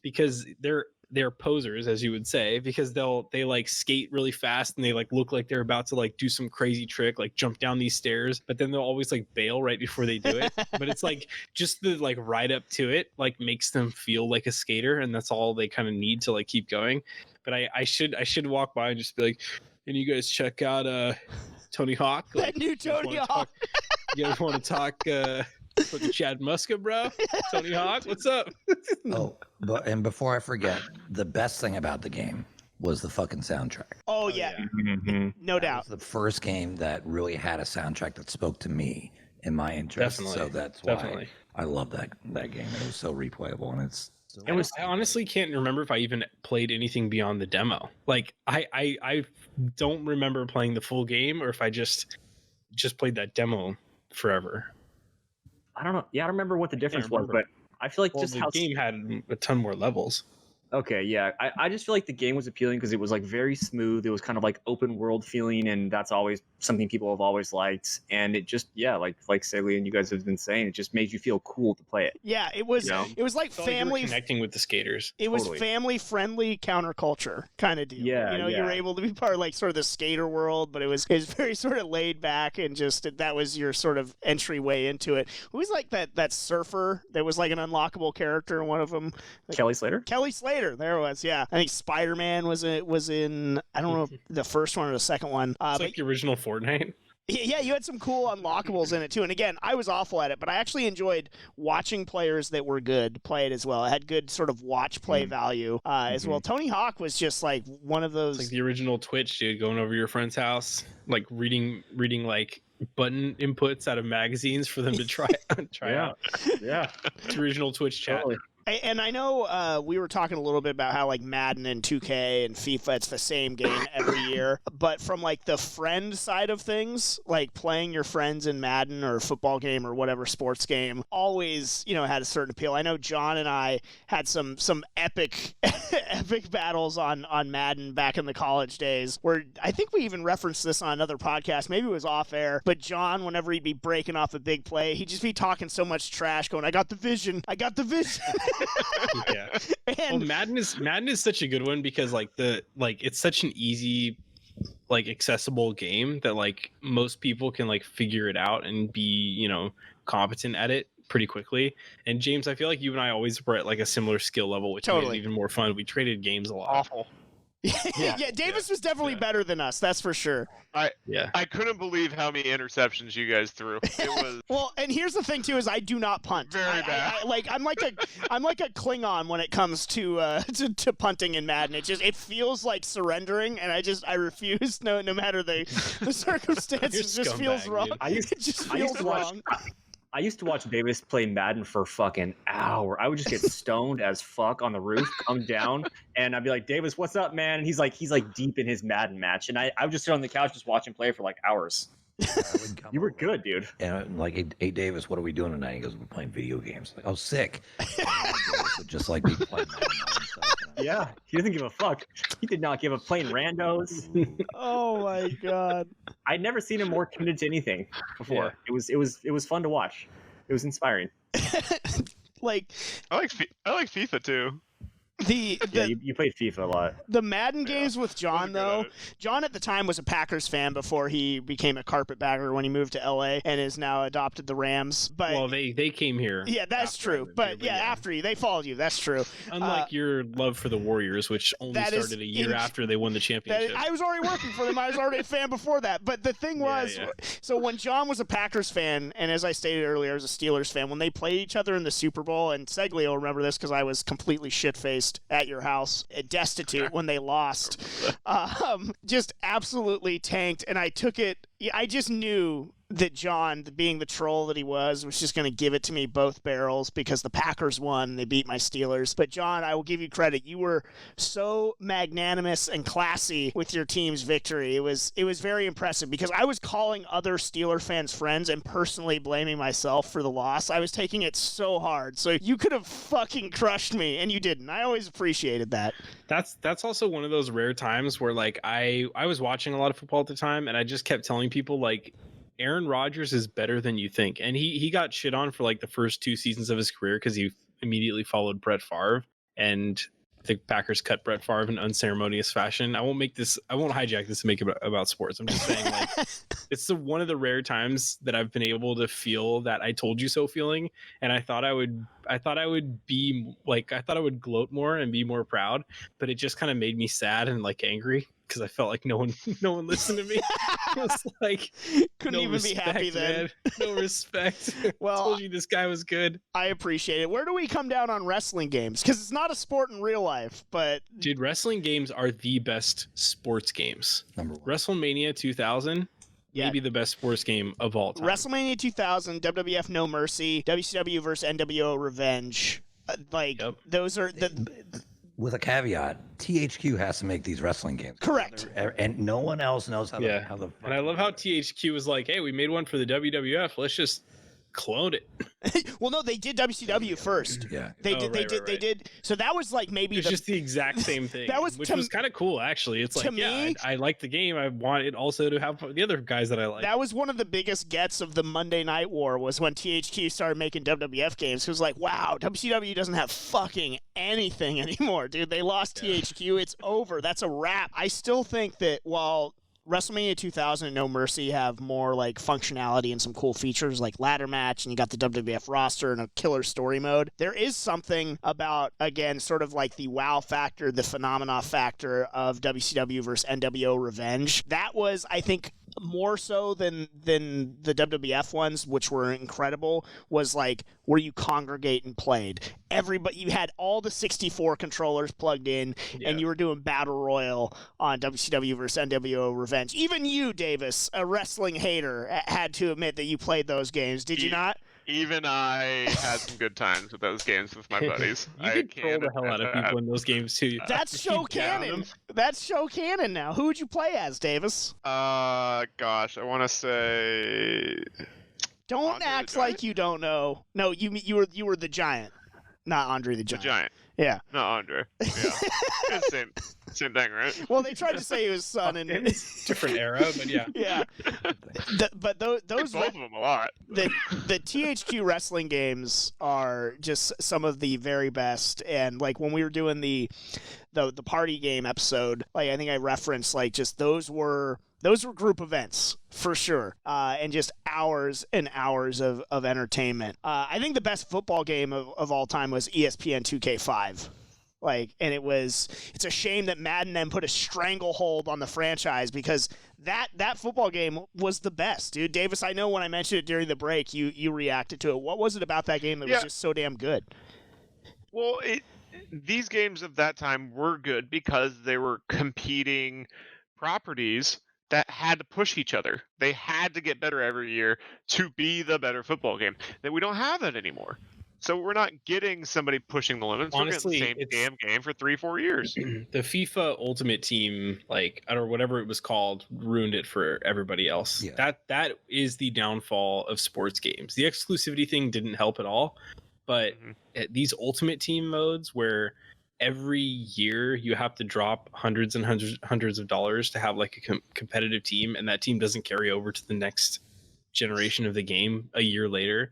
because they're posers, as you would say, because they like skate really fast and they like look like they're about to like do some crazy trick, like jump down these stairs, but then they'll always like bail right before they do it. But it's like just the like ride up to it like makes them feel like a skater, and that's all they kind of need to like keep going. But I should walk by and just be like, and you guys check out Tony Hawk. Like, That new Tony Hawk. You guys want to talk fucking Chad Muska, bro? Tony Hawk, what's up? And before I forget, the best thing about the game was the fucking soundtrack. Oh yeah, no doubt. It was the first game that really had a soundtrack that spoke to me and my interests. Definitely. So that's why I love that game. It was so replayable, and I honestly can't remember if I even played anything beyond the demo. Like I don't remember playing the full game, or if I just played that demo forever. I don't know. Yeah, I don't remember what the difference was, but I feel like just the how game had a ton more levels. Okay, yeah. I just feel like the game was appealing because it was like very smooth. It was kind of like open world feeling, and that's always something people have always liked. And it just, yeah, like Segley and you guys have been saying, it just made you feel cool to play it. Yeah, it was. You know? It was like Felt like you were family connecting with the skaters. It was family friendly counterculture kind of deal. Yeah, you know, you were able to be part of like sort of the skater world, but it was very sort of laid back, and just that was your sort of entryway into it. Who was like that surfer that was like an unlockable character in one of them? Like, Kelly Slater. Kelly Slater. There it was. Yeah, I think Spider-Man was in. I don't know if the first one or the second one. It's like the original Fortnite. Yeah, you had some cool unlockables in it too. And again, I was awful at it, but I actually enjoyed watching players that were good play it as well. It had good sort of watch play value as well. Tony Hawk was just like one of those. It's like the original Twitch, dude, going over to your friend's house, like reading like button inputs out of magazines for them to try out. Yeah, it's original Twitch chat. Totally. And I know we were talking a little bit about how like Madden and 2K and FIFA, it's the same game every year. But from like the friend side of things, like playing your friends in Madden or a football game or whatever sports game, always, you know, had a certain appeal. I know John and I had some epic epic battles on Madden back in the college days, where I think we even referenced this on another podcast. Maybe it was off air, but John, whenever he'd be breaking off a big play, he'd just be talking so much trash, going, I got the vision. Yeah. Well, Madden is such a good one because it's such an easy, like, accessible game that like most people can like figure it out and be, you know, competent at it pretty quickly. And James, I feel like you and I always were at like a similar skill level, which made it even more fun. We traded games a lot. Awful. Yeah, Davis was definitely better than us, that's for sure. I couldn't believe how many interceptions you guys threw. It was well, and here's the thing too: is I do not punt. Very bad. I'm like a Klingon when it comes to punting in Madden. It feels like surrendering, and I refuse. No matter the circumstances, it just feels wrong. It just feels wrong. I used to watch Davis play Madden for fucking hour. I would just get stoned as fuck on the roof, come down, and I'd be like, Davis, what's up, man? And he's like deep in his Madden match, and I would just sit on the couch just watch him play for like hours. You were good, dude. And like, hey Davis, what are we doing tonight? He goes, we're playing video games. Like, oh, sick. Just like me playing Madden by himself. Yeah, he doesn't give a fuck. He did not give a playing randos. Oh my god! I'd never seen him more committed to anything before. Yeah. It was fun to watch. It was inspiring. Like I like FIFA too. You played FIFA a lot. The Madden games with John, though. John at the time was a Packers fan before he became a carpetbagger when he moved to LA and is now adopted the Rams. But well, they came here. Yeah, that's true. But yeah, after you, they followed you. That's true. Unlike your love for the Warriors, which only started a year after they won the championship. I was already working for them. I was already a fan before that. But the thing was, so when John was a Packers fan, and as I stated earlier, I was a Steelers fan, when they played each other in the Super Bowl, and Segley will remember this because I was completely shit-faced at your house, destitute when they lost, just absolutely tanked. And I took it, I just knew that John, being the troll that he was just going to give it to me both barrels because the Packers won and they beat my Steelers. But John, I will give you credit. You were so magnanimous and classy with your team's victory. It was very impressive because I was calling other Steeler fans friends and personally blaming myself for the loss. I was taking it so hard. So you could have fucking crushed me and you didn't. I always appreciated that. That's also one of those rare times where like I was watching a lot of football at the time and I just kept telling people like, Aaron Rodgers is better than you think. And he got shit on for like the first 2 seasons of his career because he immediately followed Brett Favre, and the Packers cut Brett Favre in unceremonious fashion. I won't hijack this and make it about sports. I'm just saying, like, it's one of the rare times that I've been able to feel that I told you so feeling. And I thought I would gloat more and be more proud, but it just kind of made me sad and like angry because I felt like no one listened to me. It was like, couldn't no even respect, be happy then. man. No respect. Well, I told you this guy was good. I appreciate it. Where do we come down on wrestling games? Because it's not a sport in real life, but dude, wrestling games are the best sports games. Number one. WrestleMania 2000, maybe the best sports game of all time. WrestleMania 2000, WWF No Mercy, WCW versus NWO Revenge. Those are the. With a caveat, THQ has to make these wrestling games. Correct. And no one else knows how the And I love how THQ was like, hey, we made one for the WWF. Let's just clone it. Well, no, they did WCW first. Yeah. They did. So that was like maybe it's just the exact same thing. Which was kind of cool, actually. It's like, I like the game. I want it also to have the other guys that I like. That was one of the biggest gets of the Monday Night War was when THQ started making WWF games. It was like, wow, WCW doesn't have fucking anything anymore, dude. They lost THQ. It's over. That's a wrap. I still think that while WrestleMania 2000 and No Mercy have more like functionality and some cool features like ladder match, and you got the WWF roster and a killer story mode. There is something about, again, sort of like the wow factor, the phenomena factor of WCW versus NWO Revenge. That was, I think, more so than the WWF ones, which were incredible, was like where you congregate and played. Everybody, you had all the 64 controllers plugged in, and you were doing Battle Royal on WCW versus NWO Revenge. Even you, Davis, a wrestling hater, had to admit that you played those games. Did you not? Even I had some good times with those games with my buddies. You could troll the hell out of people in those games too. That's show canon. That's show canon now. Who would you play as, Davis? Gosh, I want to say. Don't act like you don't know. No, you were the Giant, not Andre the Giant. The Giant. Yeah. Not Andre. Yeah. Same thing, right? Well, they tried to say he was son and different era, but yeah. Yeah. But those both of them a lot. The THQ wrestling games are just some of the very best. And like when we were doing the party game episode, like I think I referenced like just those were group events for sure, and just hours and hours of entertainment. I think the best football game of all time was ESPN 2K5. Like, and it's a shame that Madden then put a stranglehold on the franchise because that football game was the best, dude. Davis, I know when I mentioned it during the break, you reacted to it. What was it about that game that was just so damn good? Well, these games of that time were good because they were competing properties that had to push each other. They had to get better every year to be the better football game. That we don't have that anymore. So we're not getting somebody pushing the limits. Honestly, we're getting the same damn game for 3-4 years. The FIFA Ultimate Team, or whatever it was called, ruined it for everybody else. Yeah. That is the downfall of sports games. The exclusivity thing didn't help at all. But these Ultimate Team modes where every year you have to drop hundreds and hundreds of dollars to have like a competitive team, and that team doesn't carry over to the next generation of the game a year later.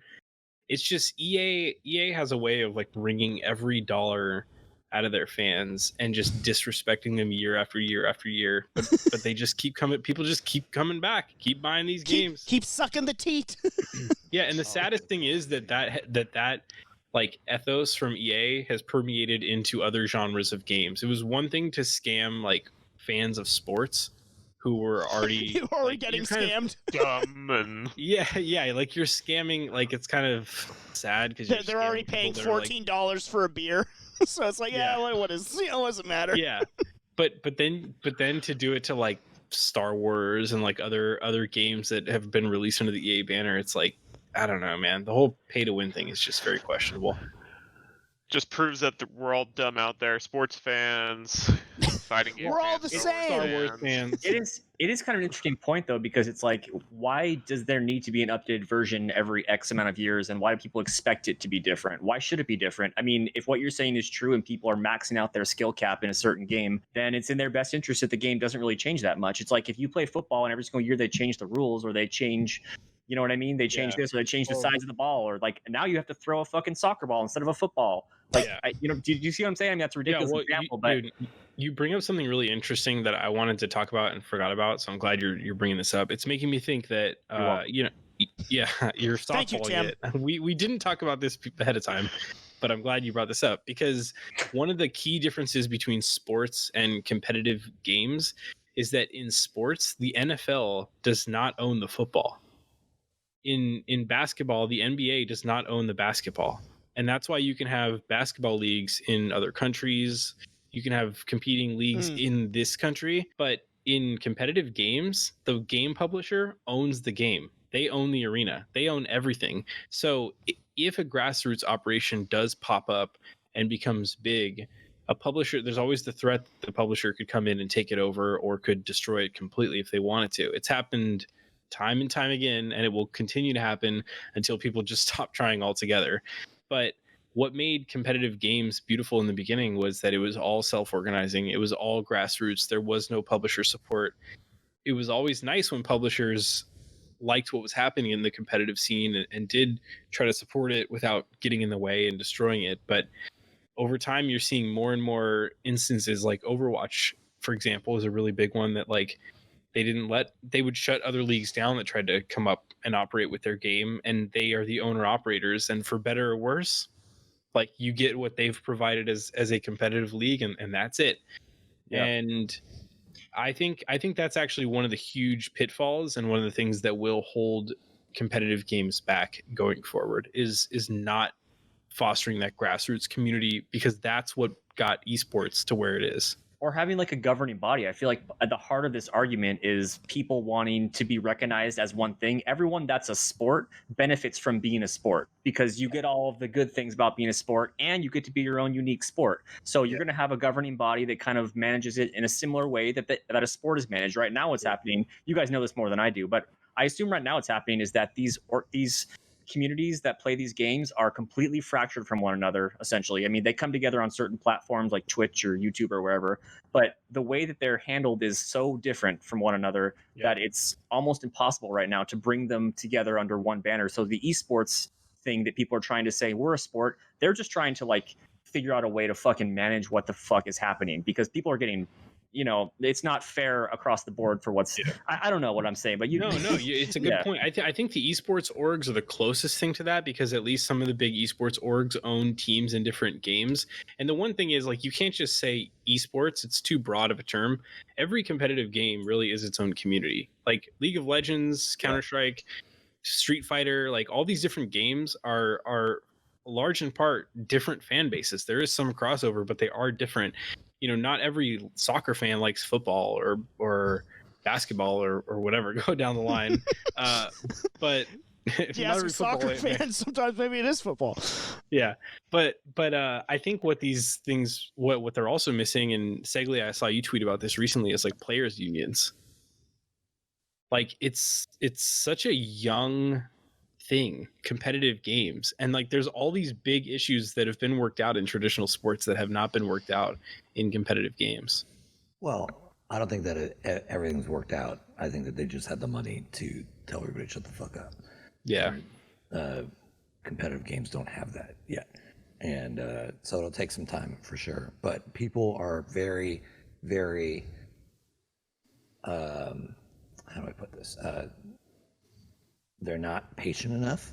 It's just EA has a way of like wringing every dollar out of their fans and just disrespecting them year after year after year. But they just keep coming. People just keep coming back, keep buying these games, keep sucking the teat. Yeah, and the saddest thing is that like ethos from EA has permeated into other genres of games. It was one thing to scam like fans of sports who were already getting scammed. Dumb and yeah, like you're scamming. Like it's kind of sad because they're already paying $14 for a beer, so it's like what does it matter? Yeah, but then to do it to like Star Wars and like other games that have been released under the EA banner, it's like I don't know, man. The whole pay to win thing is just very questionable. Just proves that we're all dumb out there, sports fans. fighting game. We're all the fans, same. Star Wars fans. It is kind of an interesting point though, because it's like, why does there need to be an updated version every X amount of years, and why do people expect it to be different? Why should it be different? I mean, if what you're saying is true and people are maxing out their skill cap in a certain game, then it's in their best interest that the game doesn't really change that much. It's like if you play football and every single year they change the rules, or they change, you know what I mean? They change this, or they change the size of the ball, or like now you have to throw a fucking soccer ball instead of a football. Like, do you see what I'm saying? I mean, that's a ridiculous example, but you bring up something really interesting that I wanted to talk about and forgot about. So I'm glad you're bringing this up. It's making me think that your softball. Thank you, Tim. We didn't talk about this ahead of time, but I'm glad you brought this up, because one of the key differences between sports and competitive games is that in sports, the NFL does not own the football. In basketball, the NBA does not own the basketball. And that's why you can have basketball leagues in other countries. You can have competing leagues in this country. But in competitive games, the game publisher owns the game. They own the arena. They own everything. So if a grassroots operation does pop up and becomes big, a publisher, there's always the threat that the publisher could come in and take it over, or could destroy it completely if they wanted to. It's happened time and time again, and it will continue to happen until people just stop trying altogether. But what made competitive games beautiful in the beginning was that it was all self-organizing. It was all grassroots. There was no publisher support. It was always nice when publishers liked what was happening in the competitive scene and did try to support it without getting in the way and destroying it. But over time, you're seeing more and more instances, like Overwatch, for example, is a really big one, that like they would shut other leagues down that tried to come up and operate with their game, and they are the owner operators. And for better or worse, like, you get what they've provided as a competitive league, and that's it. Yeah. And I think that's actually one of the huge pitfalls, and one of the things that will hold competitive games back going forward is not fostering that grassroots community, because that's what got esports to where it is. Or having like a governing body. I feel like at the heart of this argument is people wanting to be recognized as one thing. Everyone that's a sport benefits from being a sport, because you get all of the good things about being a sport, and you get to be your own unique sport. So you're going to have a governing body that kind of manages it in a similar way that a sport is managed. Right now what's happening, you guys know this more than I do, but I assume right now what's happening is that these communities that play these games are completely fractured from one another, essentially. I mean, they come together on certain platforms like Twitch or YouTube or wherever, but the way that they're handled is so different from one another that it's almost impossible right now to bring them together under one banner. So the esports thing that people are trying to say, we're a sport, they're just trying to like figure out a way to fucking manage what the fuck is happening, because people are getting, you know, it's not fair across the board for what's I don't know what I'm saying, but it's a good point. I think the esports orgs are the closest thing to that, because at least some of the big esports orgs own teams in different games. And the one thing is, like, you can't just say esports, it's too broad of a term. Every competitive game really is its own community. Like League of Legends, Counter-Strike, Street Fighter, like all these different games are large in part different fan bases. There is some crossover, but they are different. You know, not every soccer fan likes football or basketball or whatever. Go down the line. But yeah, some soccer fans, sometimes maybe it is football. Yeah, but I think what these things, what they're also missing, and Segly, I saw you tweet about this recently, is like players unions. Like it's such a young thing, competitive games, and like there's all these big issues that have been worked out in traditional sports that have not been worked out in competitive games. Well, I don't think that everything's worked out. I think that they just had the money to tell everybody to shut the fuck up. Yeah. Competitive games don't have that yet, and so it'll take some time for sure. But people are very, very how do I put this? They're not patient enough.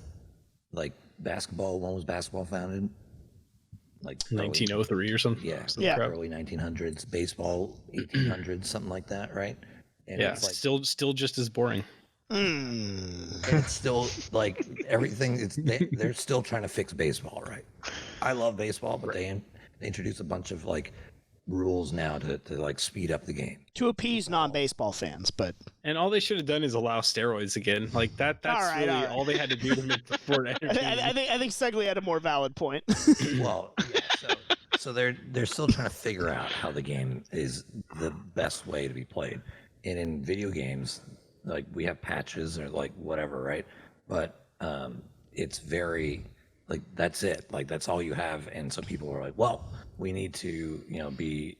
Like basketball, when was basketball founded? Like 1903 or something. Yeah, early 1900s. Baseball, 1800s, something like that, right? And yeah, it's like, still just as boring. And it's still like everything. They're still trying to fix baseball, right? I love baseball, but they introduce a bunch of like rules now to like speed up the game to appease non-baseball fans. But and all they should have done is allow steroids again. Like that's all they had to do to make the sport entertaining. I think Segly had a more valid point. Well, yeah, So they're still trying to figure out how the game is the best way to be played. And in video games, like we have patches or like whatever, right? But it's very like that's it. Like that's all you have. And so people are like, well, we need to be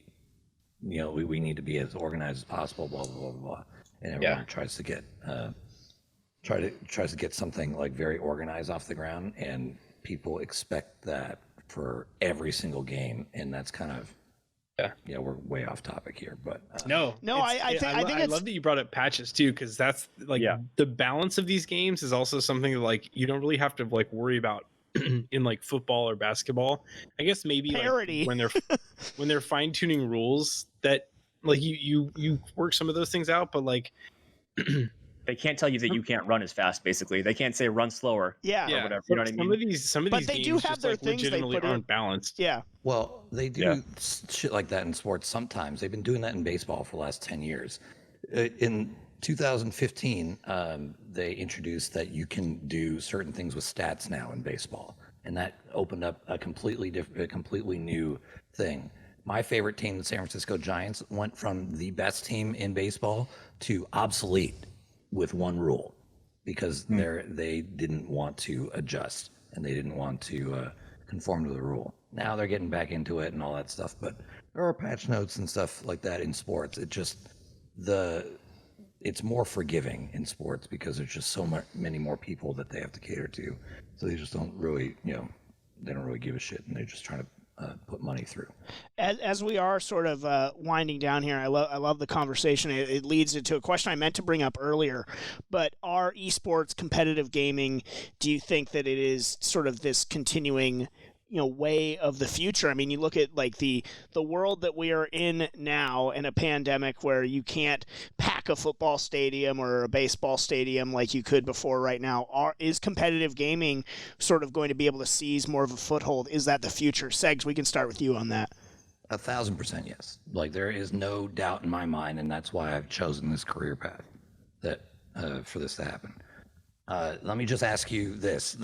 we need to be as organized as possible. Blah blah blah blah. And everyone tries to get tries to get something like very organized off the ground, and people expect that for every single game, and that's kind of we're way off topic here, but I love that you brought up patches too, because that's like the balance of these games is also something that like you don't really have to like worry about in like football or basketball. I guess maybe parity like, when they're fine tuning rules that like you work some of those things out, but like they can't tell you that you can't run as fast. Basically, they can't say run slower. Or whatever. You know what I mean? Some of but these they games do have just, their like, things they legitimately put in. aren't balanced. Yeah. Well, they do shit like that in sports sometimes. They've been doing that in baseball for the last 10 years. In 2015, they introduced that you can do certain things with stats now in baseball, and that opened up a completely new thing. My favorite team, the San Francisco Giants, went from the best team in baseball to obsolete with one rule, because they didn't want to adjust and they didn't want to conform to the rule. Now they're getting back into it and all that stuff, but there are patch notes and stuff like that in sports. It just it's more forgiving in sports because there's just so many more people that they have to cater to. So they just don't really, they don't really give a shit, and they're just trying to put money through. As we are sort of winding down here, I love the conversation. It leads into a question I meant to bring up earlier, but are esports competitive gaming, do you think that it is sort of this continuing way of the future? I mean, you look at like the world that we are in now in a pandemic where you can't pack a football stadium or a baseball stadium like you could before right now. Is competitive gaming sort of going to be able to seize more of a foothold? Is that the future? Segs, we can start with you on that. 1,000% yes. Like there is no doubt in my mind, and that's why I've chosen this career path that for this to happen. Let me just ask you this: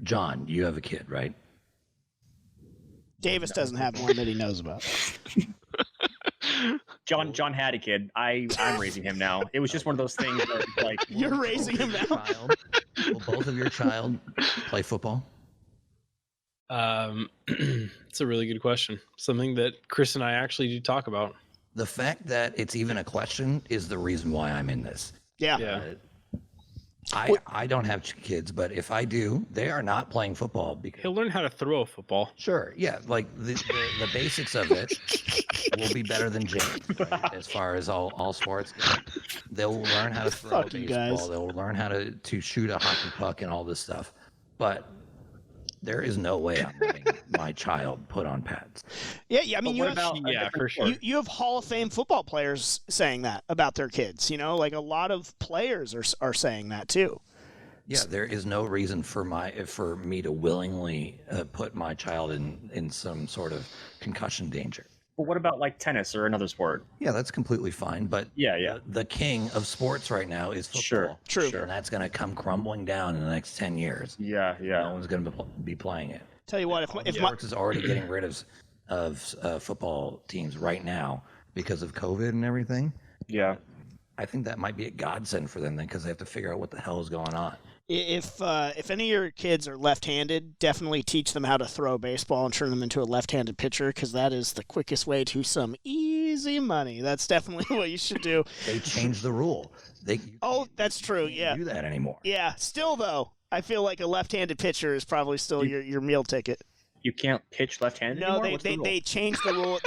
John, you have a kid, right? Davis doesn't have one that he knows about. John had a kid. I'm raising him now. It was just one of those things where it's like you're raising him now. Will both of your child play football? It's a really good question. Something that Chris and I actually do talk about. The fact that it's even a question is the reason why I'm in this. Yeah. I don't have kids, but if I do, they are not playing football because he'll learn how to throw a football. Sure, yeah, like the basics of it will be better than James, right? As far as all sports go. They'll learn how to throw a baseball. They'll learn how to shoot a hockey puck and all this stuff. But there is no way I'm letting my child put on pads. Yeah. I mean, for sure. You have Hall of Fame football players saying that about their kids. Like a lot of players are saying that too. Yeah, there is no reason for me to willingly put my child in some sort of concussion danger. But what about like tennis or another sport? Yeah, that's completely fine. But the king of sports right now is football. Sure, true. And that's going to come crumbling down in the next 10 years. Yeah. No one's going to be playing it. Tell you what, if sports is already getting rid of football teams right now because of COVID and everything. Yeah. I think that might be a godsend for them then, because they have to figure out what the hell is going on. If any of your kids are left-handed, definitely teach them how to throw a baseball and turn them into a left-handed pitcher, because that is the quickest way to some easy money. That's definitely what you should do. They changed the rule. That's true. Yeah. Do that anymore. Yeah. Still though, I feel like a left-handed pitcher is probably still your meal ticket. You can't pitch left-handed anymore? No, they changed the rule.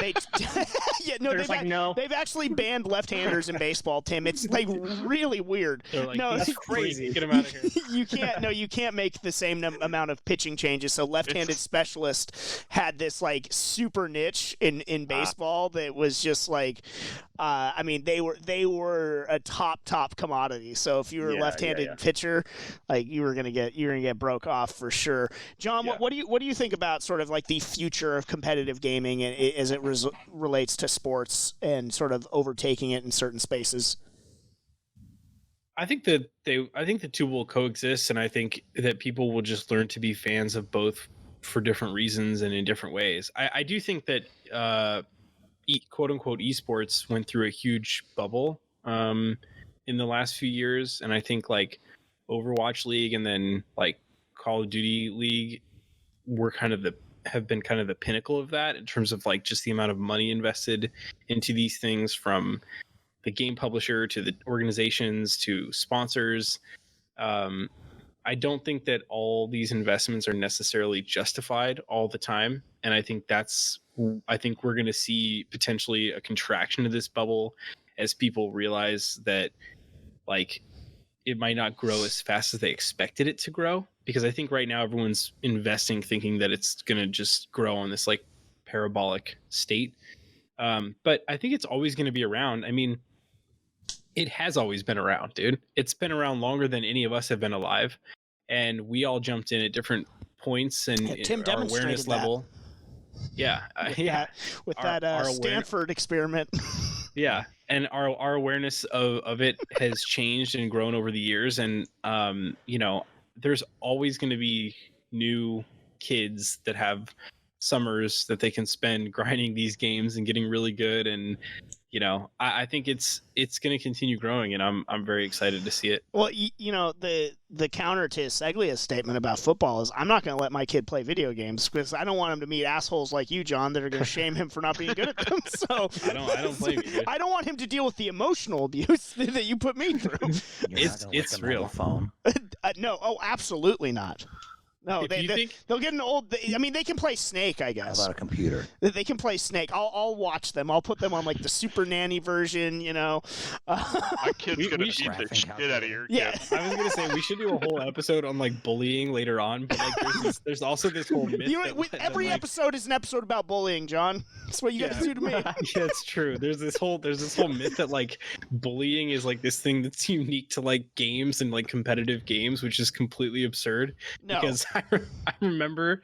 They've actually banned left-handers in baseball, Tim. It's like really weird. Like, no, that's crazy. Get him out of here. You can't make the same amount of pitching changes. So left-handed specialist had this like super niche in baseball that was just like, I mean, they were a top commodity. So if you were a left-handed pitcher, like you're gonna get broke off for sure. John, what do you think about sort of like the future of competitive gaming as it relates to sports and sort of overtaking it in certain spaces? I think the two will coexist, and I think that people will just learn to be fans of both for different reasons and in different ways. I do think that quote unquote esports went through a huge bubble in the last few years, and I think like Overwatch League and then like Call of Duty League have been kind of the pinnacle of that in terms of like just the amount of money invested into these things, from the game publisher to the organizations to sponsors. I don't think that all these investments are necessarily justified all the time, and I think we're going to see potentially a contraction of this bubble as people realize that like it might not grow as fast as they expected it to grow, because I think right now everyone's investing thinking that it's going to just grow on this like parabolic state. But I think it's always going to be around. I mean, it has always been around, dude. It's been around longer than any of us have been alive, and we all jumped in at different points and Tim our awareness level. Yeah, with that Stanford experiment. Yeah, and our awareness of it has changed and grown over the years, and you know, there's always going to be new kids that have summers that they can spend grinding these games and getting really good, and you know, I think it's going to continue growing, and I'm very excited to see it. Well, you know, the counter to Seglia's statement about football is I'm not going to let my kid play video games because I don't want him to meet assholes like you, John, that are going to shame him for not being good at them. So I don't blame you, dude. I don't want him to deal with the emotional abuse that you put me through. It's real. Phone. No, absolutely not. No, they'll get an old. I mean, they can play Snake, I guess. How about a computer? They can play Snake. I'll watch them. I'll put them on like the Super Nanny version. You know. My kid's gonna beat the shit out of your kid. Yeah. I was gonna say we should do a whole episode on like bullying later on, but like there's also this whole myth. Every episode is an episode about bullying, John. That's what you guys do to me. Yeah, it's true. There's this whole myth that like bullying is like this thing that's unique to like games and like competitive games, which is completely absurd. No. Because I remember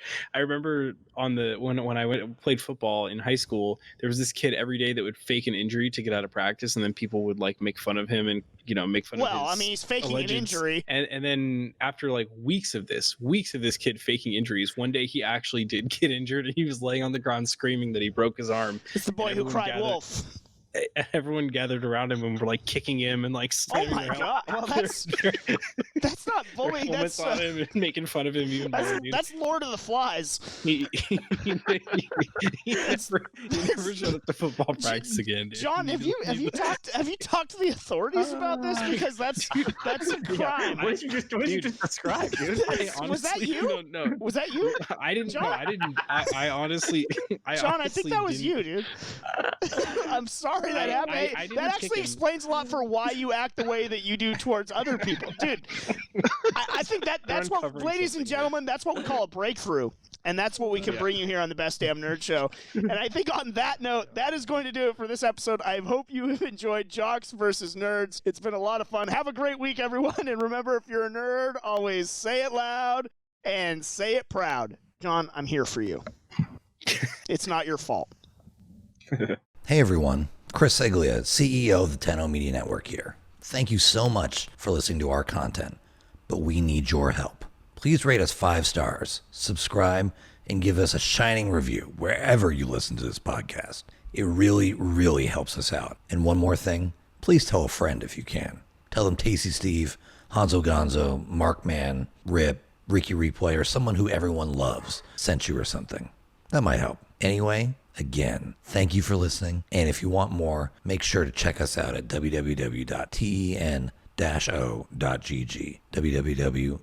when I played football in high school, there was this kid every day that would fake an injury to get out of practice, and then people would like make fun of him and make fun of his. Well, I mean, he's faking an injury, and then after like weeks of this kid faking injuries, one day he actually did get injured, and he was laying on the ground screaming that he broke his arm. It's the boy who cried wolf. Everyone gathered around him and were like kicking him and like slamming around. God! Well, that's not bullying. That's on him and making fun of him even more. That's Lord of the Flies. He never showed up to football practice again, dude. John, have you talked to the authorities about this? Because that's a crime. What did you just describe, dude? Was that you? No. Was that you? I didn't. John? No, I didn't. I honestly. John, I think that was you, dude. I'm sorry that happened. That actually explains a lot for why you act the way that you do towards other people, dude. I think that's what, ladies and gentlemen, that's what we call a breakthrough. And that's what we can bring you here on the Best Damn Nerd Show. And I think on that note, that is going to do it for this episode. I hope you have enjoyed Jocks versus Nerds. It's been a lot of fun. Have a great week, everyone. And remember, if you're a nerd, always say it loud and say it proud. John, I'm here for you. It's not your fault. Hey everyone, Chris Seglia, CEO of the 10 Media Network here. Thank you so much for listening to our content, but we need your help. Please rate us 5 stars, subscribe, and give us a shining review wherever you listen to this podcast. It really, really helps us out. And one more thing, please tell a friend if you can. Tell them Tasty Steve, Hanzo Gonzo, Markman, Rip, Ricky Replay, or someone who everyone loves sent you or something. That might help. Anyway, again, thank you for listening. And if you want more, make sure to check us out at www.ten-o.gg, www.10o.gg.